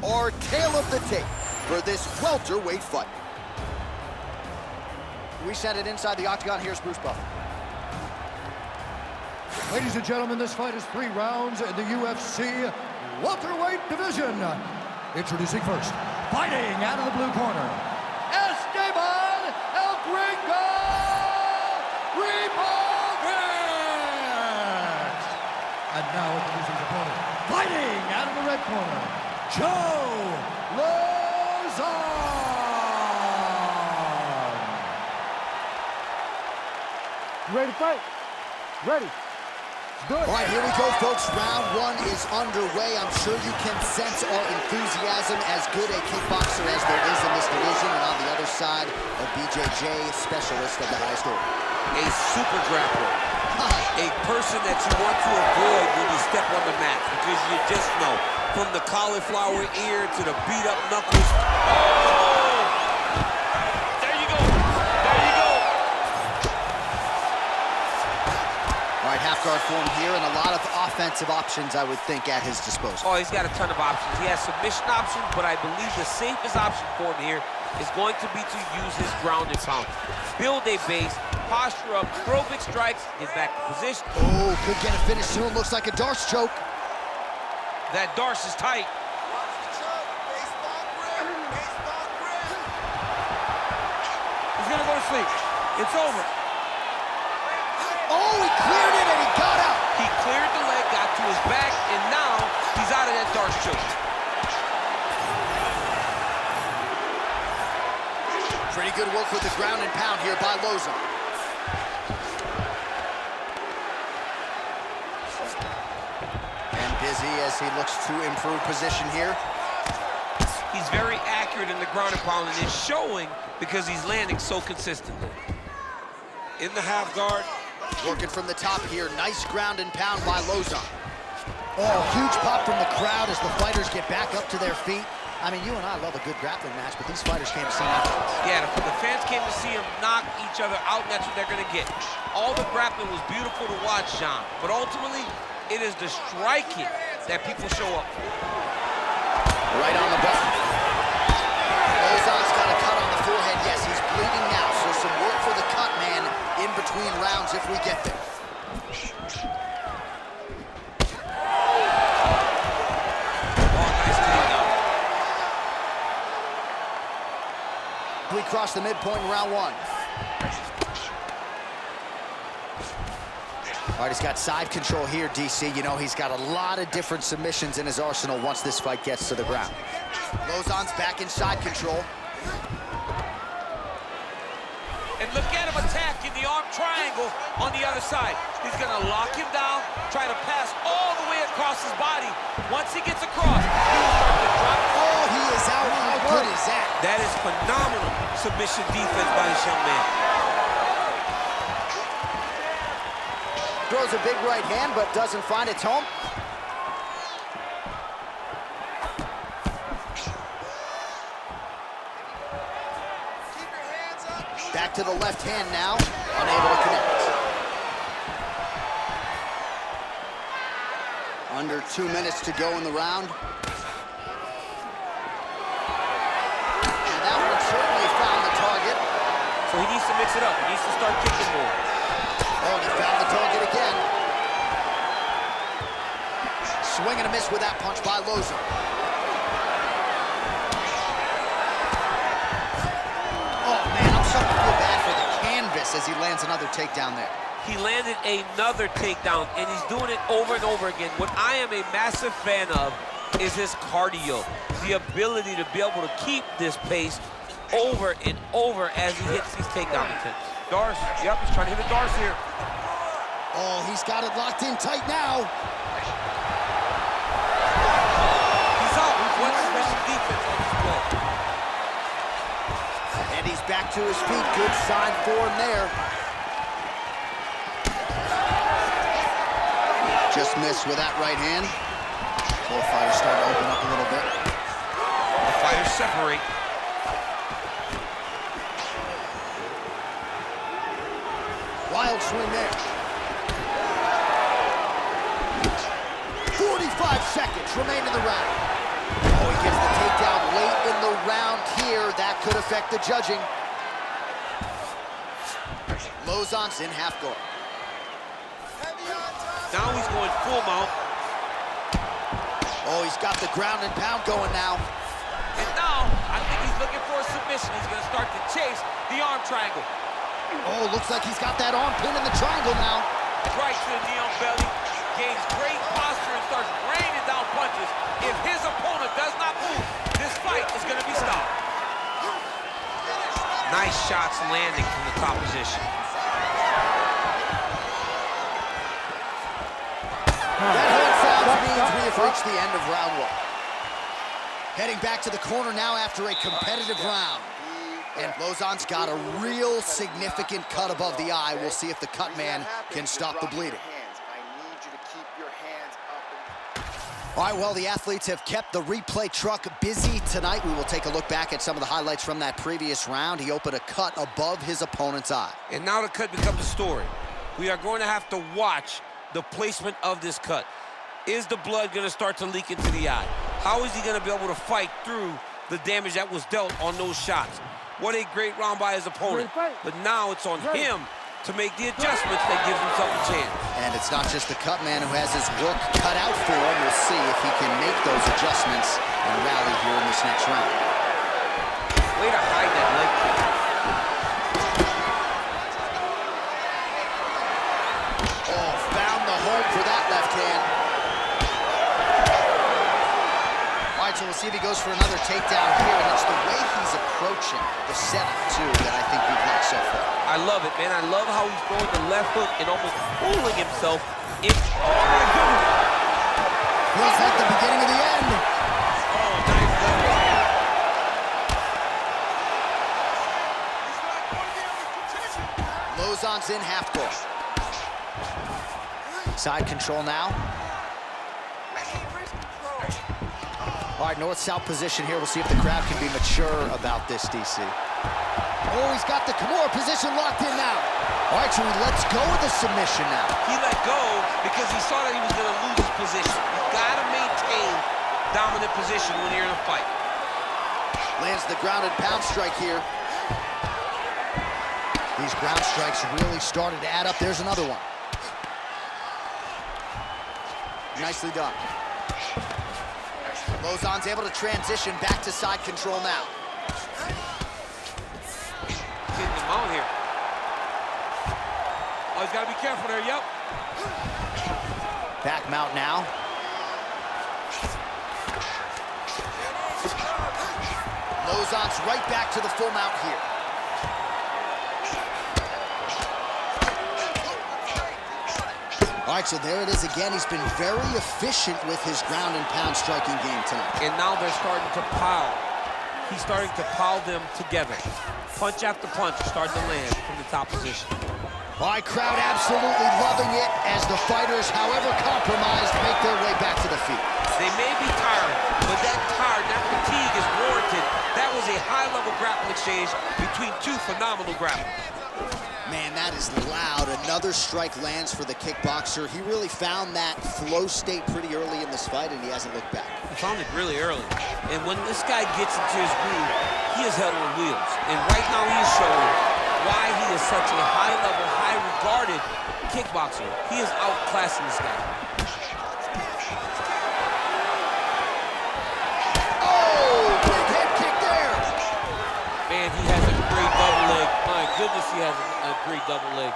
our tale of the tape for this welterweight fight. We send it inside the octagon. Here's Bruce Buffer. Ladies and gentlemen, this fight is 3 rounds in the UFC welterweight division. Introducing first, fighting out of the blue corner, Esteban El Gringo Ribovics. And now introducing his opponent, fighting out of the red corner, Lauzon. Ready to fight? Ready. All right, here we go, folks. Round 1 is underway. I'm sure you can sense our enthusiasm. As good a kickboxer as there is in this division, and on the other side, a BJJ specialist of the highest order. A super grappler. A person that you want to avoid when you step on the mat, because you just know, from the cauliflower ear to the beat-up knuckles. Oh! There you go. There you go. All right, half guard form here, and a lot of offensive options, I would think, at his disposal. Oh, he's got a ton of options. He has submission options, but I believe the safest option for him here is going to be to use his ground and pound. Build a base, posture up, throw big strikes, get back to position. Oh, could get a finish soon. Looks like a Darce choke. That Darce is tight. He's gonna go to sleep. It's over. Oh, he cleared it and he got out. He cleared the leg, got to his back, and now he's out of that Darce choke. Pretty good work with the ground and pound here by Lauzon. And busy as he looks to improve position here. He's very accurate in the ground and pound, and it's showing because he's landing so consistently. In the half guard. Working from the top here. Nice ground and pound by Lauzon. Oh, huge pop from the crowd as the fighters get back up to their feet. I mean, you and I love a good grappling match, but these fighters came to see afterwards. Yeah, the fans came to see them knock each other out, and that's what they're going to get. All the grappling was beautiful to watch, Sean, but ultimately, it is the striking that people show up for. Right on the button. Lauzon's got a cut on the forehead. Yes, he's bleeding now, so some work for the cut man in between rounds if we get there. We cross the midpoint in round 1. All right, he's got side control here, DC. You know, he's got a lot of different submissions in his arsenal once this fight gets to the ground. Lauzon's back in side control. And look at him attack in the arm triangle on the other side. He's gonna lock him down, try to pass all the way across his body. Once he gets across, he will start to drop. Oh, he is out. How good is that? That is phenomenal submission defense by this young man. Throws a big right hand, but doesn't find its home. Back to the left hand now, unable to connect. Under 2 minutes to go in the round. And that one certainly found the target. So he needs to mix it up. He needs to start kicking more. Oh, and he found the target again. Swing and a miss with that punch by Lauzon. As he lands another takedown there. He landed another takedown, and he's doing it over and over again. What I am a massive fan of is his cardio, the ability to be able to keep this pace over and over as he hits these takedown attempts. Darce, yep, he's trying to hit a Darce here. Oh, he's got it locked in tight now. He's out. What's special defense on this play? And he's back to his feet. Good sign for him there. Just missed with that right hand. Both fighters start to open up a little bit. The fighters separate. Wild swing there. 45 seconds remain in the round. Oh, he gets the takedown late in the round here. That could affect the judging. Lauzon's in half guard. Now he's going full mount. Oh, he's got the ground and pound going now. And now, I think he's looking for a submission. He's going to start to chase the arm triangle. Oh, looks like he's got that arm pin in the triangle now. Right to the knee on belly. Gains great posture and starts raining down punches. If his opponent does not move, this fight is going to be stopped. Nice shots landing from the top position. That hold sounds means we have reached the end of round one. Heading back to the corner now after a competitive round. And Lauzon's got a real significant cut above the eye. We'll see if the cut man can stop the bleeding. All right, well, the athletes have kept the replay truck busy tonight. We will take a look back at some of the highlights from that previous round. He opened a cut above his opponent's eye. And now the cut becomes a story. We are going to have to watch the placement of this cut. Is the blood going to start to leak into the eye? How is he going to be able to fight through the damage that was dealt on those shots? What a great round by his opponent. But now it's on him to make the adjustments that gives himself a chance. And it's not just the cut man who has his work cut out for him. We'll see if he can make those adjustments and rally here in this next round. Way to hide that leg kick. Oh, found the home for that left hand. All right, so we'll see if he goes for another takedown here, and it's the way he's approaching the setup, too, that I think we've liked so far. I love it, man. I love how he's throwing the left hook and almost pulling himself in. Oh, my goodness. Feels like the beginning of the end. Oh, nice left. Lauzon's in half guard. Side control now. All right, north-south position here. We'll see if the crowd can be mature about this, DC. Oh, he's got the Kimura position locked in now. All right, so let's go with the submission now. He let go because he saw that he was going to lose his position. You got to maintain dominant position when you're in a fight. Lands the ground and pound strike here. These ground strikes really started to add up. There's another one. Nicely done. Lauzon's able to transition back to side control now. Getting him out here. Oh, he's got to be careful there, yep. Back mount now. Lauzon's right back to the full mount here. All right, so there it is again. He's been very efficient with his ground and pound striking game tonight. And now they're starting to pile. He's starting to pile them together. Punch after punch starting to land from the top position. All right, crowd absolutely loving it as the fighters, however compromised, make their way back to the feet. They may be tired, but that fatigue is warranted. That was a high-level grappling exchange between two phenomenal grapplers. Man, that is loud. Another strike lands for the kickboxer. He really found that flow state pretty early in this fight, and he hasn't looked back. He found it really early. And when this guy gets into his groove, he is held on wheels. And right now he is showing why he is such a high-level, high-regarded kickboxer. He is outclassing this guy. Oh, big head kick there. Man, he has a great double leg. My goodness, he has a great double leg.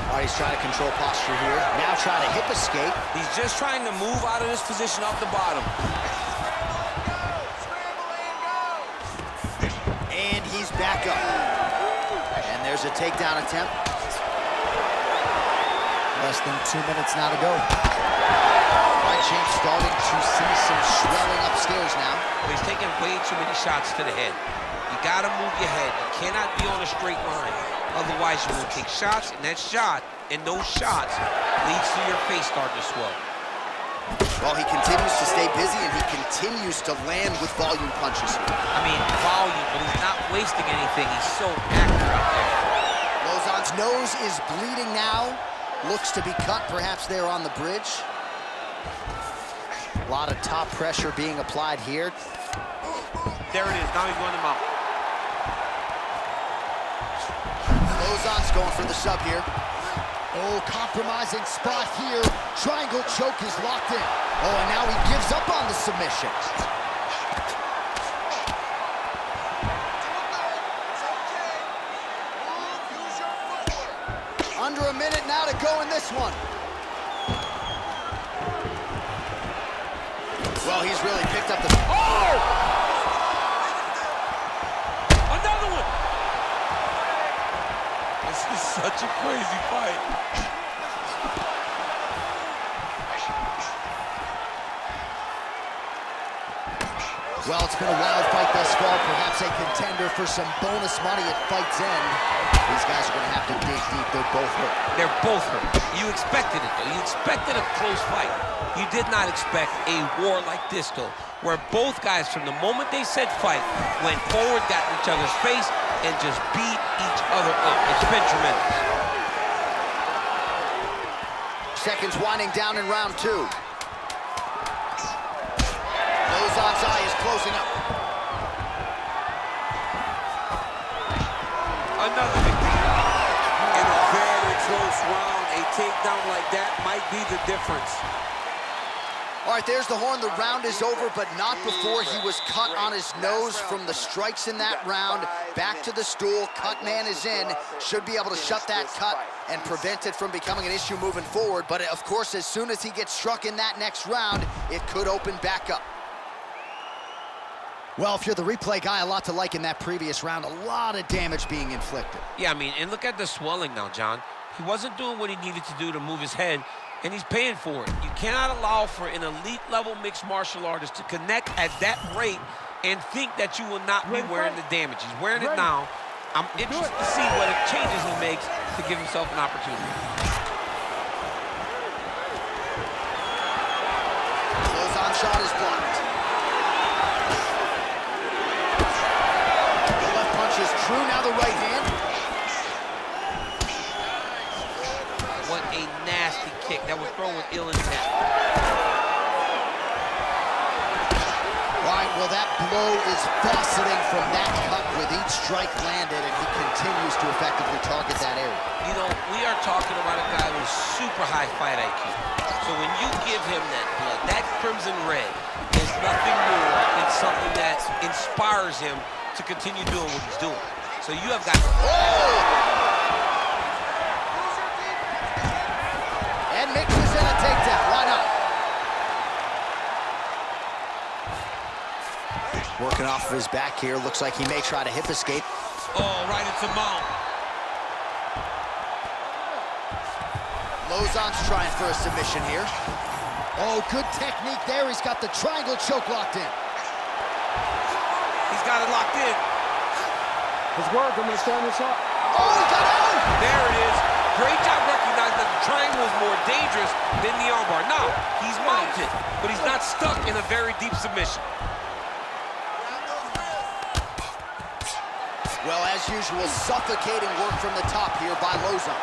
All right, he's trying to control posture here. Now trying to hip escape. He's just trying to move out of this position off the bottom. And he's back up. And there's a takedown attempt. Less than 2 minutes now to go. Fight champ starting to see some swelling upstairs now. Well, he's taking way too many shots to the head. You gotta move your head. You cannot be on a straight line. Otherwise, you will take shots, and that shot, and those shots leads to your face starting to swell. Well, he continues to stay busy, and he continues to land with volume punches here. I mean, volume, but he's not wasting anything. He's so accurate out there. Lauzon's nose is bleeding now. Looks to be cut, perhaps there on the bridge. A lot of top pressure being applied here. There it is. Now he's going to mount. Lauzon's going for the sub here. Oh, compromising spot here. Triangle choke is locked in. Oh, and now he gives up on the submission. Under a minute now to go in this one. Well, he's really picked up the... Oh! Another one! This is such a crazy fight. Well, it's been a wild fight thus far. Perhaps a contender for some bonus money at fight's end. These guys are going to have to dig deep. They're both hurt. They're both hurt. You expected it, though. You expected a close fight. You did not expect a war like this, though, where both guys, from the moment they said fight, went forward, got in each other's face, and just beat each other up. It's been tremendous. Seconds winding down in round two. Lauzon's eye is closing up. Another victory. In a very close round, a takedown like that might be the difference. All right, there's the horn. The round is over, but not before he was cut on his nose from the strikes in that round. Back to the stool. Cut man is in. Should be able to shut that cut and prevent it from becoming an issue moving forward. But, of course, as soon as he gets struck in that next round, it could open back up. Well, if you're the replay guy, a lot to like in that previous round. A lot of damage being inflicted. Yeah, I mean, and look at the swelling now, John. He wasn't doing what he needed to do to move his head, and he's paying for it. You cannot allow for an elite-level mixed martial artist to connect at that rate and think that you will not be wearing the damage. He's wearing it now. I'm interested to see what changes he makes to give himself an opportunity. Lauzon shot is blocked. The left punch is true, now the right hand. What a nasty kick. That was thrown with ill intent. All right, well, that blow is fauceting from that cut with each strike landed, and he continues to effectively target that area. You know, we are talking about a guy with super high fight IQ. So when you give him that blood, that crimson red is nothing more than something that inspires him to continue doing what he's doing. So you have got... Oh! And mixes in a takedown. Why not? Working off of his back here. Looks like he may try to hip escape. Oh, right into mount. Lauzon's trying for a submission here. Oh, good technique there. He's got the triangle choke locked in. He's got it locked in. His work, I'm gonna stand this up. Oh, he got out! There it is. Great job recognizing that the triangle is more dangerous than the armbar. Now, he's mounted, but he's not stuck in a very deep submission. Well, as usual, suffocating work from the top here by Lauzon.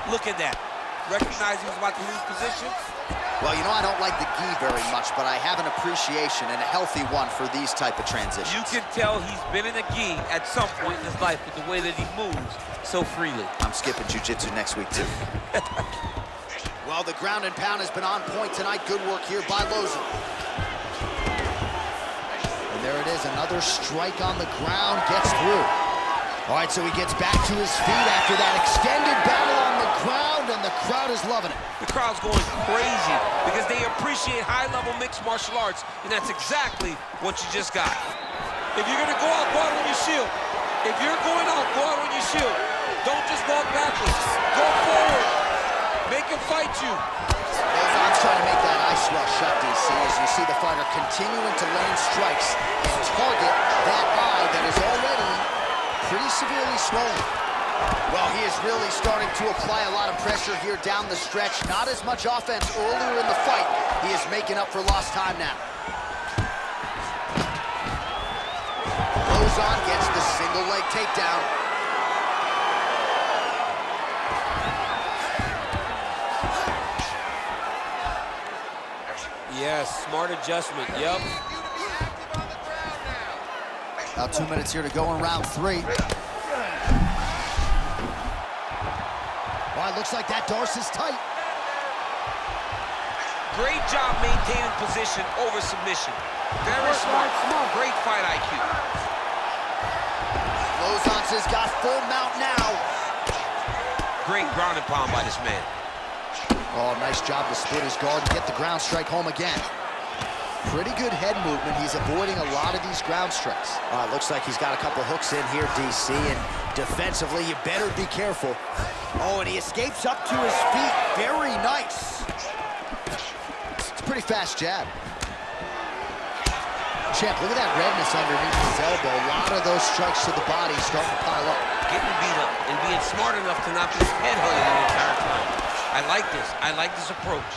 Look at that. Recognizing he's about to lose position. Well, you know, I don't like the gi very much, but I have an appreciation and a healthy one for these type of transitions. You can tell he's been in a gi at some point in his life with the way that he moves so freely. I'm skipping jiu-jitsu next week, too. Well, the ground and pound has been on point tonight. Good work here by Lauzon. And there it is, another strike on the ground, gets through. All right, so he gets back to his feet after that extended battle on the ground, and the crowd is loving it. The crowd's going crazy because they appreciate high-level mixed martial arts, and that's exactly what you just got. If you're gonna go out on your shield. If you're going out, go out on your shield. Don't just walk backwards. Go forward. Make him fight you. Lauzon's trying to make that eye swell shut, DC, as you see the fighter continuing to land strikes and target that eye that is already pretty severely swollen. Well, he is really starting to apply a lot of pressure here down the stretch. Not as much offense earlier in the fight. He is making up for lost time now. Lauzon gets the single leg takedown. Yes, smart adjustment, yep. About 2 minutes here to go in round 3. Well, it looks like that Darce's tight. Great job maintaining position over submission. Very smart. Great fight IQ. Lauzon has got full mount now. Great ground and pound by this man. Oh, nice job to split his guard and get the ground strike home again. Pretty good head movement. He's avoiding a lot of these ground strikes. Looks like he's got a couple hooks in here, DC, and defensively, you better be careful. Oh, and he escapes up to his feet. Very nice. It's a pretty fast jab. Champ, look at that redness underneath his elbow. A lot of those strikes to the body starting to pile up. Getting beat up and being smart enough to not be head-hunted the entire time. I like this. I like this approach.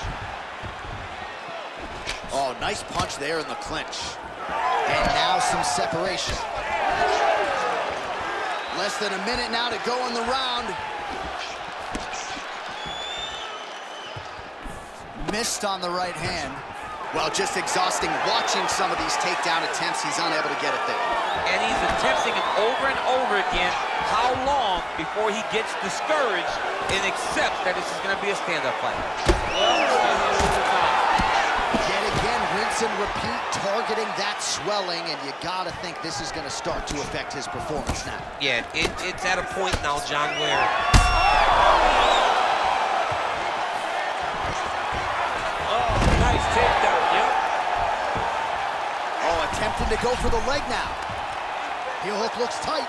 Oh, nice punch there in the clinch. And now some separation. Less than a minute now to go in the round. Missed on the right hand. Well, just exhausting watching some of these takedown attempts. He's unable to get it there. And he's attempting it over and over again. How long before he gets discouraged and accepts that this is going to be a stand-up fight? Yet again, rinse and repeat, targeting that swelling, and you gotta think this is gonna start to affect his performance now. Yeah, it's at a point now, John, where... Oh, nice takedown, yep. Oh, attempting to go for the leg now. Heel hook looks tight.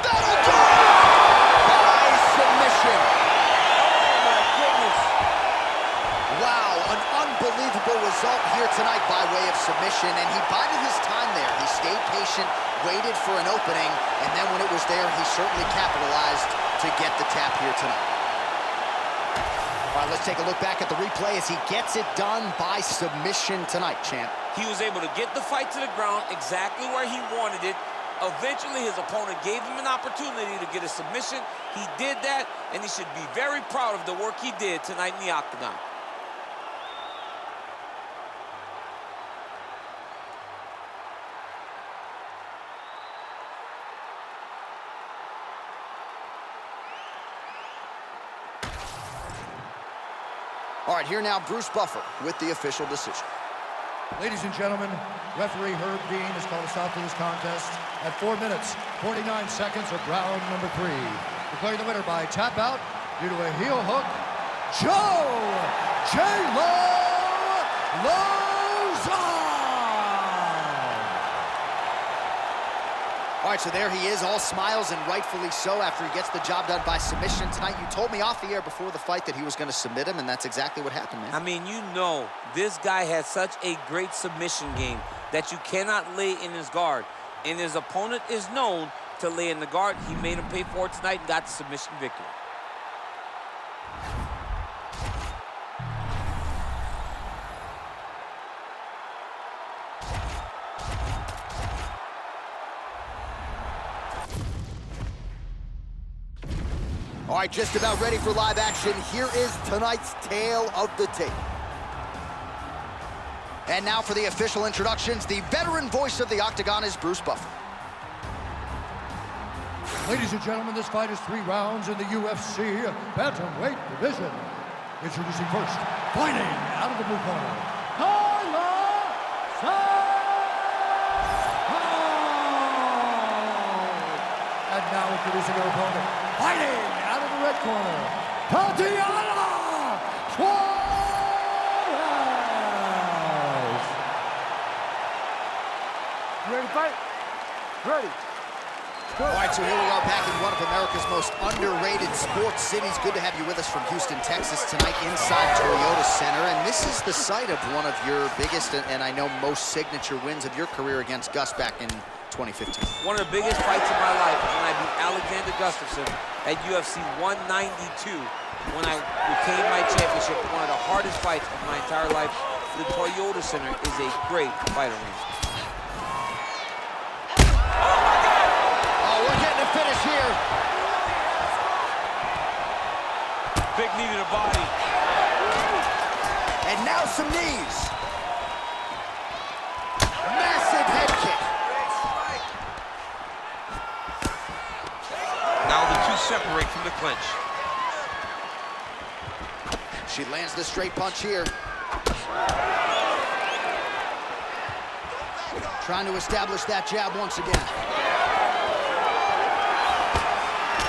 That'll do it! By submission. Oh, my goodness. Wow, an unbelievable result here tonight by way of submission, and he bided his time there. He stayed patient, waited for an opening, and then when it was there, he certainly capitalized to get the tap here tonight. All right, let's take a look back at the replay as he gets it done by submission tonight, champ. He was able to get the fight to the ground exactly where he wanted it. Eventually, his opponent gave him an opportunity to get a submission. He did that, and he should be very proud of the work he did tonight in the octagon. All right, here now, Bruce Buffer with the official decision. Ladies and gentlemen, referee Herb Dean has called a stop to this contest at 4 minutes, 49 seconds of round number 3. Declaring the winner by tap out due to a heel hook, Joe J-Lo Lauzon! All right, so there he is, all smiles, and rightfully so after he gets the job done by submission tonight. You told me off the air before the fight that he was going to submit him, and that's exactly what happened, man. I mean, you know, this guy has such a great submission game that you cannot lay in his guard. And his opponent is known to lay in the guard. He made him pay for it tonight and got the submission victory. All right, just about ready for live action. Here is tonight's tale of the tape. And now for the official introductions, the veteran voice of the octagon is Bruce Buffer. Ladies and gentlemen, this fight is 3 rounds in the UFC bantamweight division. Introducing first, fighting out of the blue corner, Talia. And now introducing her opponent, fighting out of the red corner, Tatiana. Suarez. You ready to fight? Ready. All right, so here we are back in one of America's most underrated sports cities. Good to have you with us from Houston, Texas tonight inside Toyota Center. And this is the site of one of your biggest and I know most signature wins of your career against Gus back in 2015. One of the biggest fights of my life was when I beat Alexander Gustafsson at UFC 192 when I retained my championship. One of the hardest fights of my entire life. The Toyota Center is a great fight arena. We're getting a finish here. body. And now some knees. Massive head kick. Now the two separate from the clinch. She lands the straight punch here. Trying to establish that jab once again.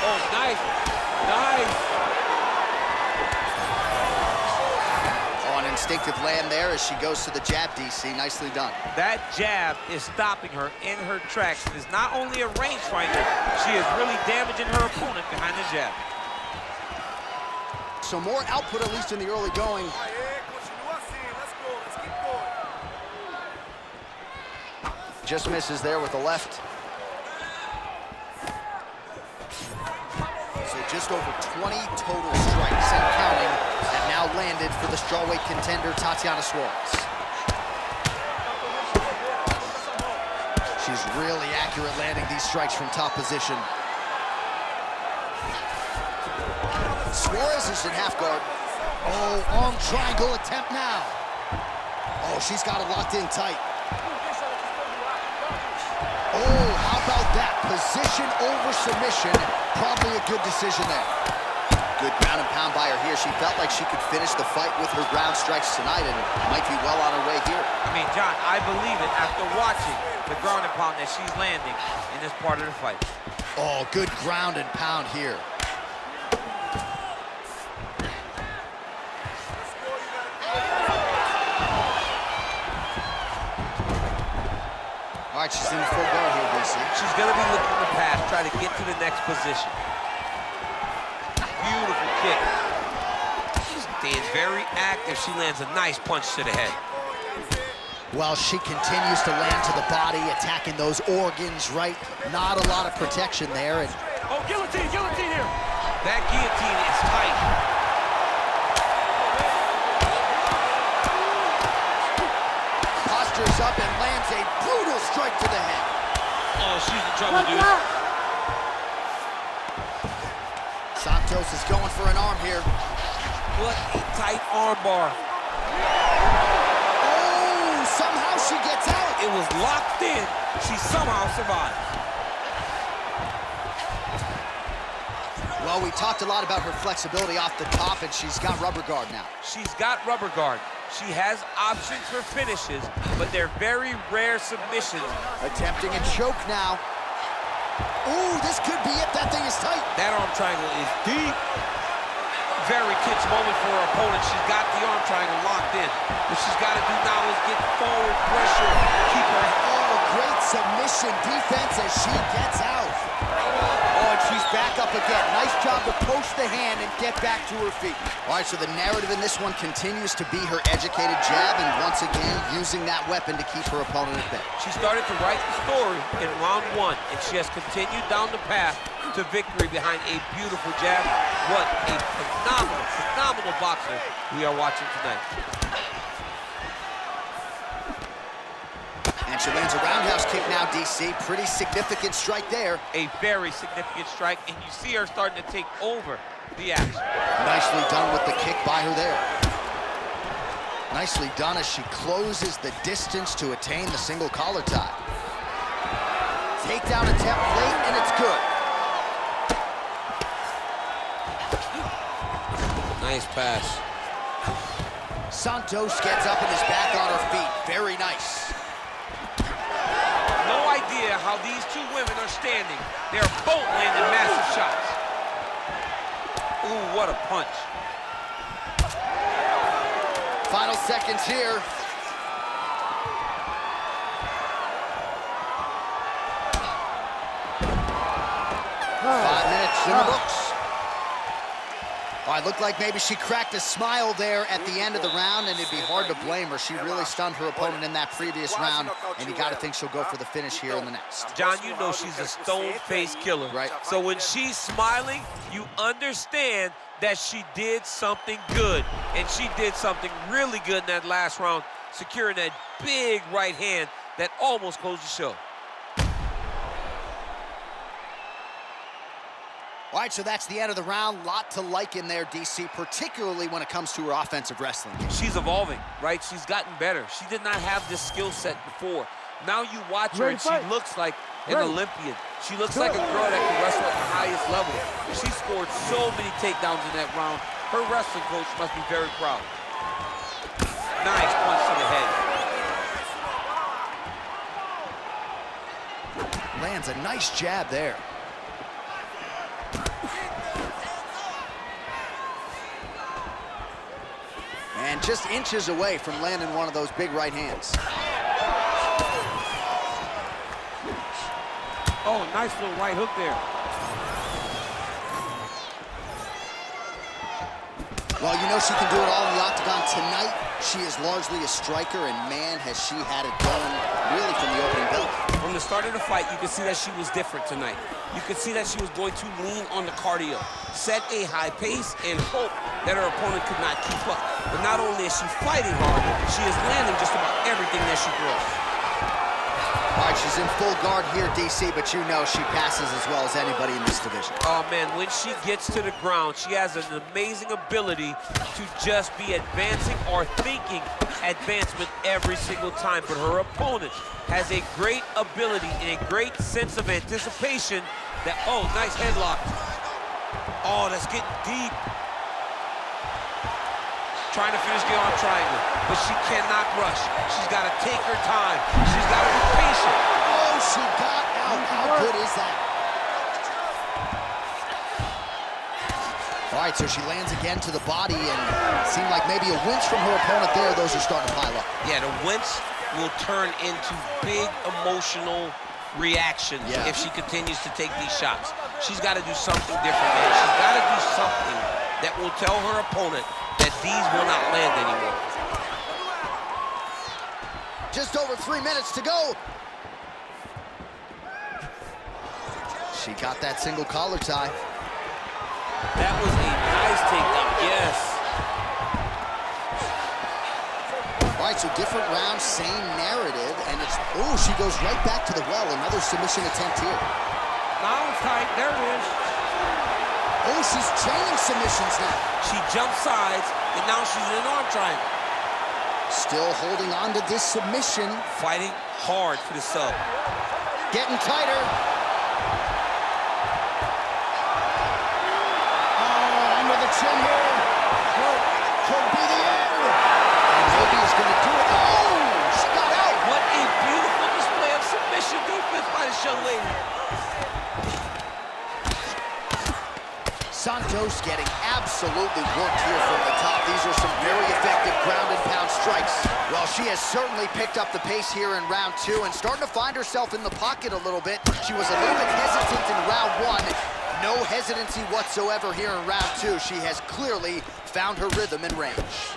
Oh, nice. Nice. Oh, an instinctive land there as she goes to the jab, DC. Nicely done. That jab is stopping her in her tracks. It is not only a rangefinder, she is really damaging her opponent behind the jab. So more output, at least in the early going. Just misses there with the left. So just over 20 total strikes and counting have now landed for the strawweight contender, Tatiana Suarez. She's really accurate landing these strikes from top position. Suarez is in half guard. Oh, arm triangle attempt now. Oh, she's got it locked in tight. Oh, how about that? Position over submission. Probably a good decision there. Good ground and pound by her here. She felt like she could finish the fight with her ground strikes tonight and might be well on her way here. I mean, John, I believe it after watching the ground and pound that she's landing in this part of the fight. Oh, good ground and pound here. All right, she's in full guard here, DC. She's going to be looking to pass, try to get to the next position. Beautiful kick. She's staying very active. She lands a nice punch to the head. Well, she continues to land to the body, attacking those organs, right? Not a lot of protection there. And Oh, guillotine, guillotine here. That guillotine is tight. postures up and lands a brutal strike to the head. Oh, she's in trouble, dude. Santos is going for an arm here. What a tight arm bar. Oh, somehow she gets out. It was locked in. She somehow survived. Well, we talked a lot about her flexibility off the top, and she's got rubber guard now. She's got rubber guard. She has options for finishes, but they're very rare submissions. Attempting a choke now. Ooh, this could be it. That thing is tight. That arm triangle is deep. Very tense moment for her opponent. She's got the arm triangle locked in. What she's got to do now is get forward pressure, keep her. Oh, great submission defense as she gets out. Oh, and she's back up again. Nice job to post the hand and get back to her feet. All right, so the narrative in this one continues to be her educated jab, and once again, using that weapon to keep her opponent at bay. She started to write the story in round one, and she has continued down the path to victory behind a beautiful jab. What a phenomenal, phenomenal boxer we are watching tonight. And she lands a roundhouse kick now, DC. Pretty significant strike there. A very significant strike, and you see her starting to take over the action. Nicely done with the kick by her there. Nicely done as she closes the distance to attain the single collar tie. Takedown attempt late, and it's good. Nice pass. Santos gets up and is back on her feet. Very nice. No idea how these two women are standing. They're both landing massive shots. Ooh, what a punch. Final seconds here. Five minutes in the books. All right, looked like maybe she cracked a smile there at the end of the round, and it'd be hard to blame her. She really stunned her opponent in that previous round, and you got to think she'll go for the finish here in the next. John, you know she's a stone-faced killer. Right. So when she's smiling, you understand that she did something good. And she did something really good in that last round, securing that big right hand that almost closed the show. All right, so that's the end of the round. Lot to like in there, DC, particularly when it comes to her offensive wrestling. She's evolving, right? She's gotten better. She did not have this skill set before. Now you watch her, and she looks like an Olympian. She looks like a girl that can wrestle at the highest level. She scored so many takedowns in that round. Her wrestling coach must be very proud. Nice punch to the head. Lands a nice jab there. And just inches away from landing one of those big right hands. Oh, nice little right hook there. Well, you know she can do it all in the octagon. Tonight, she is largely a striker, and man, has she had it going really from the opening bell. From the start of the fight, you could see that she was different tonight. You could see that she was going to lean on the cardio, set a high pace, and hope that her opponent could not keep up. But not only is she fighting hard, she is landing just about everything that she throws. All right, she's in full guard here, DC, but you know she passes as well as anybody in this division. Oh, man, when she gets to the ground, she has an amazing ability to just be advancing or thinking advancement every single time. But her opponent has a great ability and a great sense of anticipation that, oh, nice headlock. Oh, that's getting deep. Trying to finish the arm triangle, but she cannot rush. She's got to take her time. She's got to be patient. Oh, she got out. How good is that? All right, so she lands again to the body, and it seemed like maybe a winch from her opponent there. Those are starting to pile up. Yeah, the winch will turn into big emotional reactions if she continues to take these shots. She's got to do something different, man. She's got to do something that will tell her opponent that these will not land anymore. Just over 3 minutes to go. She got that single collar tie. That was a nice takedown, yes. All right, so different round, same narrative, and it's, oh, she goes right back to the well. Another submission attempt here. Now it's tight, there it is. Oh, she's chaining submissions now. She jumped sides, and now she's in an arm triangle. Still holding on to this submission. Fighting hard for the sub. Getting tighter. Oh, under the chin here. Could be the end. And maybe he's going to do it. Oh, she got out. What a beautiful display of submission defense by this young lady. Santos getting absolutely worked here from the top. These are some very effective ground and pound strikes. Well, she has certainly picked up the pace here in round 2 and starting to find herself in the pocket a little bit. She was a little bit hesitant in round 1. No hesitancy whatsoever here in round 2. She has clearly found her rhythm and range.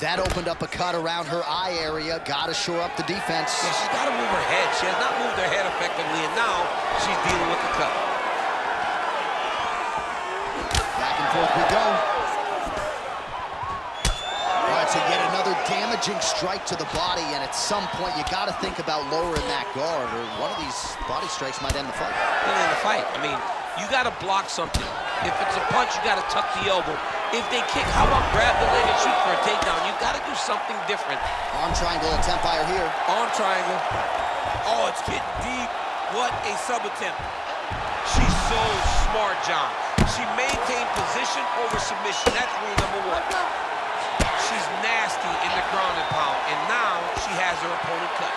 That opened up a cut around her eye area. Got to shore up the defense. Yeah, she's got to move her head. She has not moved her head effectively, and now she's dealing with the cut. Forth we go. All right, so yet another damaging strike to the body, and at some point you got to think about lowering that guard, or one of these body strikes might end the fight. It'll end the fight. I mean, you got to block something. If it's a punch, you got to tuck the elbow. If they kick, how about grab the leg and shoot for a takedown? You got to do something different. Arm triangle attempt by her here. Arm triangle. Oh, it's getting deep. What a sub attempt. She's so smart, John. She maintained position over submission. That's rule number 1. She's nasty in the ground and pound, and now she has her opponent cut.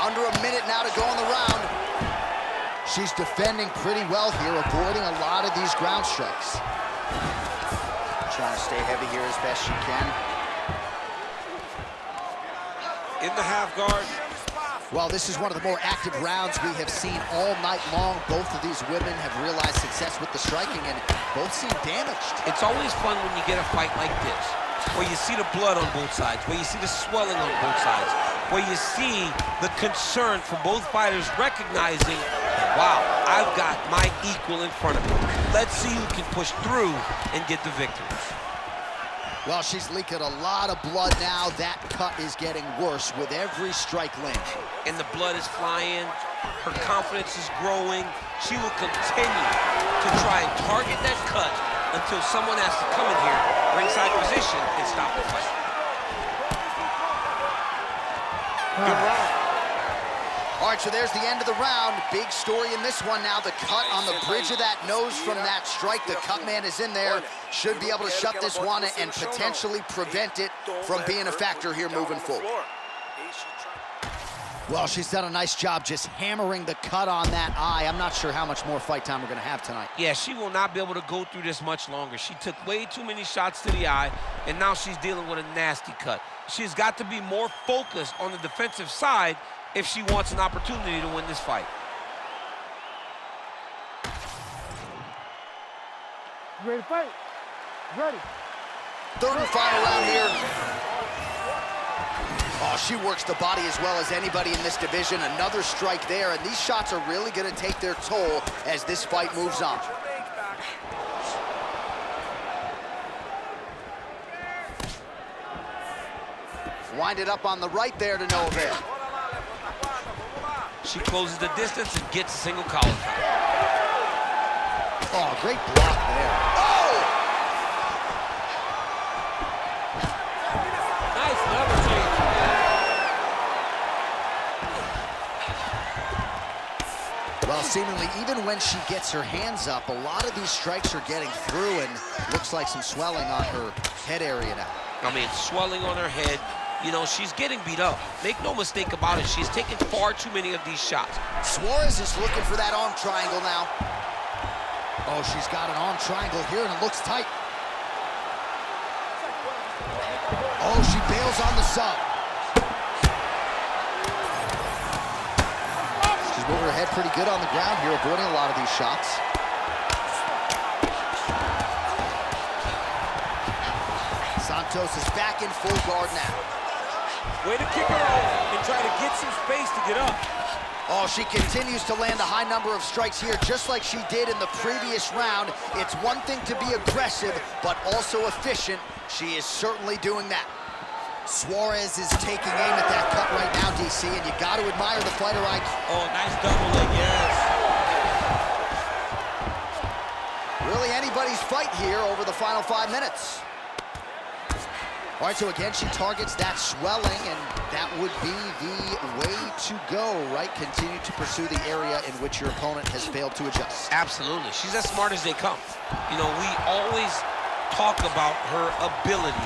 Under a minute now to go in the round. She's defending pretty well here, avoiding a lot of these ground strikes. Trying to stay heavy here as best she can. In the half guard. Well, this is one of the more active rounds we have seen all night long. Both of these women have realized success with the striking, and both seem damaged. It's always fun when you get a fight like this, where you see the blood on both sides, where you see the swelling on both sides, where you see the concern from both fighters recognizing, wow, I've got my equal in front of me. Let's see who can push through and get the victory. Well, she's leaking a lot of blood now. That cut is getting worse with every strike landing. And the blood is flying. Her confidence is growing. She will continue to try and target that cut until someone has to come in here, ringside position, and stop the fight. Good round. All right, so there's the end of the round. Big story in this one now. The cut on the bridge of that nose from that strike. The cut man is in there. Should be able to shut this one and potentially prevent it from being a factor here moving forward. Well, she's done a nice job just hammering the cut on that eye. I'm not sure how much more fight time we're going to have tonight. Yeah, she will not be able to go through this much longer. She took way too many shots to the eye, and now she's dealing with a nasty cut. She's got to be more focused on the defensive side if she wants an opportunity to win this fight. You ready to fight? Ready. Third and final round here. Oh, she works the body as well as anybody in this division. Another strike there, and these shots are really going to take their toll as this fight moves on. Wind it up on the right there to no avail. She closes the distance and gets a single collar tie. Oh, great block there. Oh! Nice level change. Well, seemingly, even when she gets her hands up, a lot of these strikes are getting through, and looks like some swelling on her head area now. I mean, swelling on her head. You know, she's getting beat up. Make no mistake about it. She's taken far too many of these shots. Suarez is looking for that arm triangle now. Oh, she's got an arm triangle here, and it looks tight. Oh, she bails on the sub. She's moving her head pretty good on the ground here, avoiding a lot of these shots. Santos is back in full guard now. Way to kick her out and try to get some space to get up. Oh, she continues to land a high number of strikes here, just like she did in the previous round. It's one thing to be aggressive, but also efficient. She is certainly doing that. Suarez is taking aim at that cut right now, DC, and you got to admire the fighter IQ. Oh, nice double leg, yes. Really anybody's fight here over the final 5 minutes. All right, so again, she targets that swelling, and that would be the way to go, right? Continue to pursue the area in which your opponent has failed to adjust. Absolutely. She's as smart as they come. You know, we always talk about her ability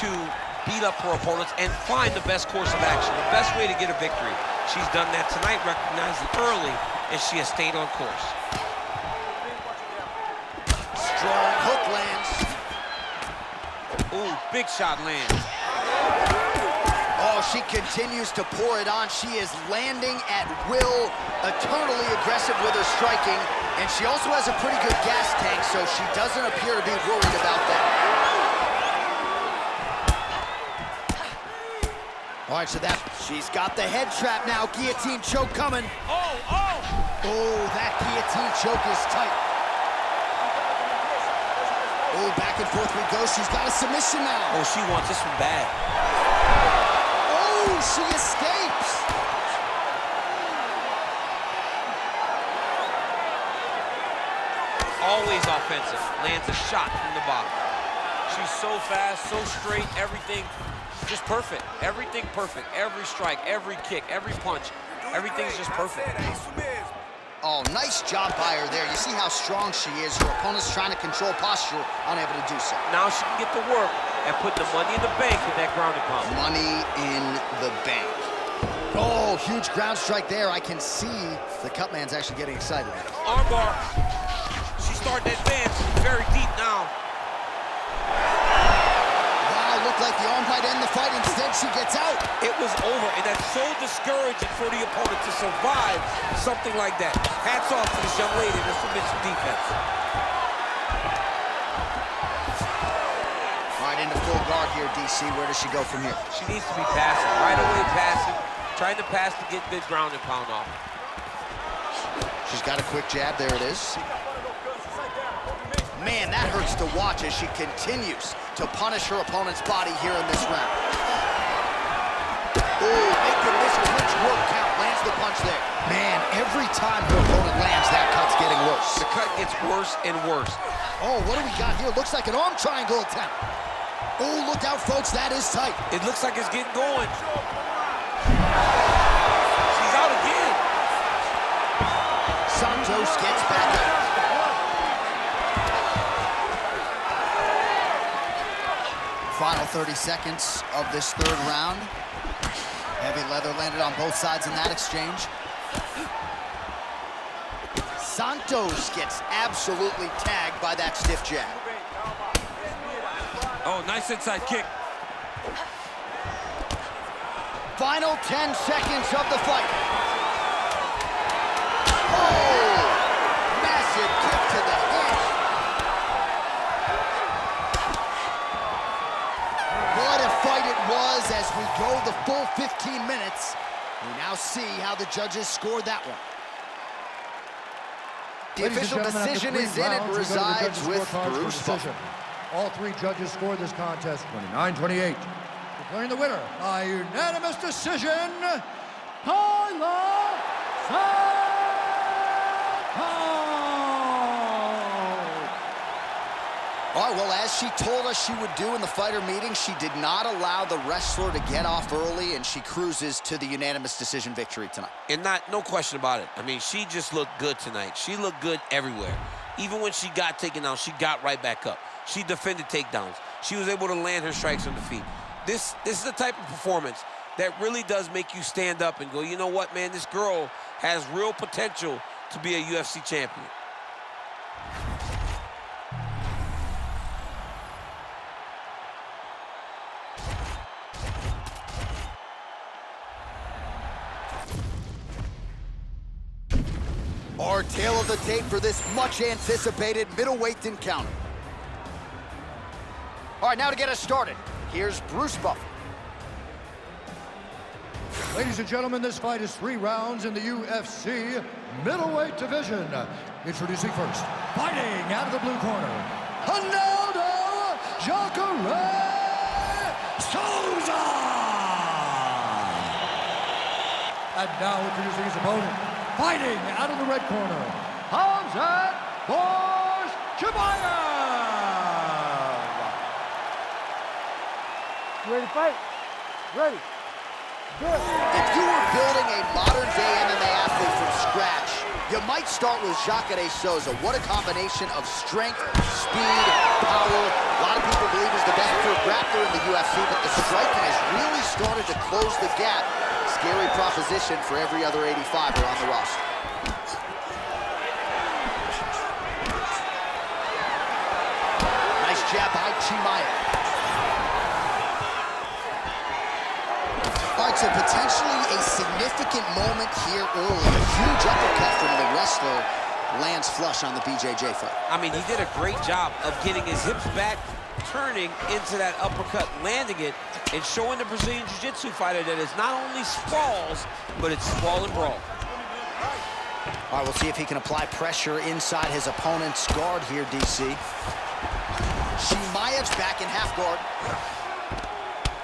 to beat up her opponents and find the best course of action, the best way to get a victory. She's done that tonight, recognized it early, and she has stayed on course. Strong hook lands. Ooh, big shot lands. Oh, she continues to pour it on. She is landing at will, eternally aggressive with her striking, and she also has a pretty good gas tank, so she doesn't appear to be worried about that. All right, so she's got the head trap now. Guillotine choke coming. Oh, oh! Oh, that guillotine choke is tight. Oh, back and forth we go. She's got a submission now. Oh, she wants this one bad. Oh, she escapes. Always offensive. Lands a shot from the bottom. She's so fast, so straight, everything just perfect. Everything perfect. Every strike, every kick, every punch, everything's just perfect. Oh, nice job by her there. You see how strong she is. Her opponent's trying to control posture, unable to do so. Now she can get to work and put the money in the bank with that ground and pound. Money in the bank. Oh, huge ground strike there. I can see the cut man's actually getting excited. Armbar. She's starting to advance very deep now. Wow, looked like the arm might end the fight. Instead, she gets out. It was over, and that's so discouraging for the opponent to survive something like that. Hats off to this young lady in the submission defense. All right, into full guard here, DC. Where does she go from here? She needs to be passive, right away passive, trying to pass to get big ground and pound off. She's got a quick jab. There it is. Man, that hurts to watch as she continues to punish her opponent's body here in this round. Oh, making this clinch work count. Lands the punch there. Man, every time her opponent lands, that cut's getting worse. The cut gets worse and worse. Oh, what do we got here? Looks like an arm triangle attempt. Oh, look out, folks. That is tight. It looks like it's getting going. She's out again. Santos gets back up. Final 30 seconds of this third round. Heavy leather landed on both sides in that exchange. Santos gets absolutely tagged by that stiff jab. Oh, nice inside kick. Final 10 seconds of the fight. Oh! Massive kick to the head. What a fight it was as we go the full 15 minutes. We now see how the judges scored that one. The official decision is in. It resides with Bruce Buffer. All three judges scored this contest 29-28. Declaring the winner by unanimous decision, Talia Santos. All right, well, as she told us she would do in the fighter meeting, she did not allow the wrestler to get off early, and she cruises to the unanimous decision victory tonight. And no question about it. I mean, she just looked good tonight. She looked good everywhere. Even when she got taken down, she got right back up. She defended takedowns. She was able to land her strikes on the feet. This is the type of performance that really does make you stand up and go, you know what, man, this girl has real potential to be a UFC champion. Our tale of the tape for this much-anticipated middleweight encounter. All right, now to get us started, here's Bruce Buffer. Ladies and gentlemen, this fight is 3 rounds in the UFC middleweight division. Introducing first, fighting out of the blue corner, Jacare Souza. And now introducing his opponent, fighting out of the red corner, Khamzat Chimaev. Ready to fight? Ready. Good. If you were building a modern-day MMA athlete from scratch, you might start with Jacare Souza. What a combination of strength, speed, power. A lot of people believe he's the best pure grappler in the UFC, but the striking has really started to close the gap. Scary proposition for every other 85er on the roster. Nice jab by Chimaev. All right, so potentially a significant moment here early. A huge uppercut from the wrestler lands flush on the BJJ fight. I mean, he did a great job of getting his hips back, turning into that uppercut, landing it, and showing the Brazilian Jiu-Jitsu fighter that it's not only sprawls, but it's sprawl and brawl. All right, we'll see if he can apply pressure inside his opponent's guard here, DC. Chimaev's back in half guard.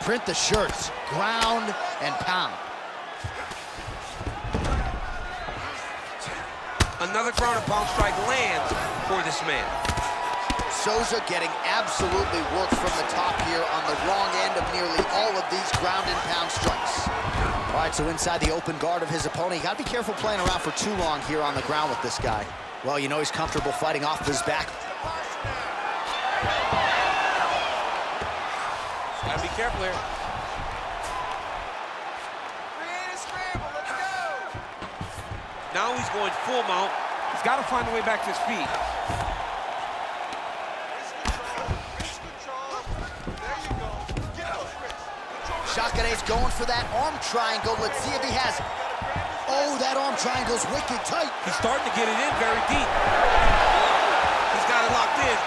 Print the shirts, ground and pound. Another ground and pound strike lands for this man. Souza getting absolutely worked from the top here on the wrong end of nearly all of these ground and pound strikes. All right, so inside the open guard of his opponent, you gotta be careful playing around for too long here on the ground with this guy. Well, you know he's comfortable fighting off his back. Gotta be careful here. Now he's going full mount. He's got to find a way back to his feet. Jacare's going for that arm triangle. Let's see if he has it. Oh, that arm triangle's wicked tight. He's starting to get it in very deep. He's got it locked in.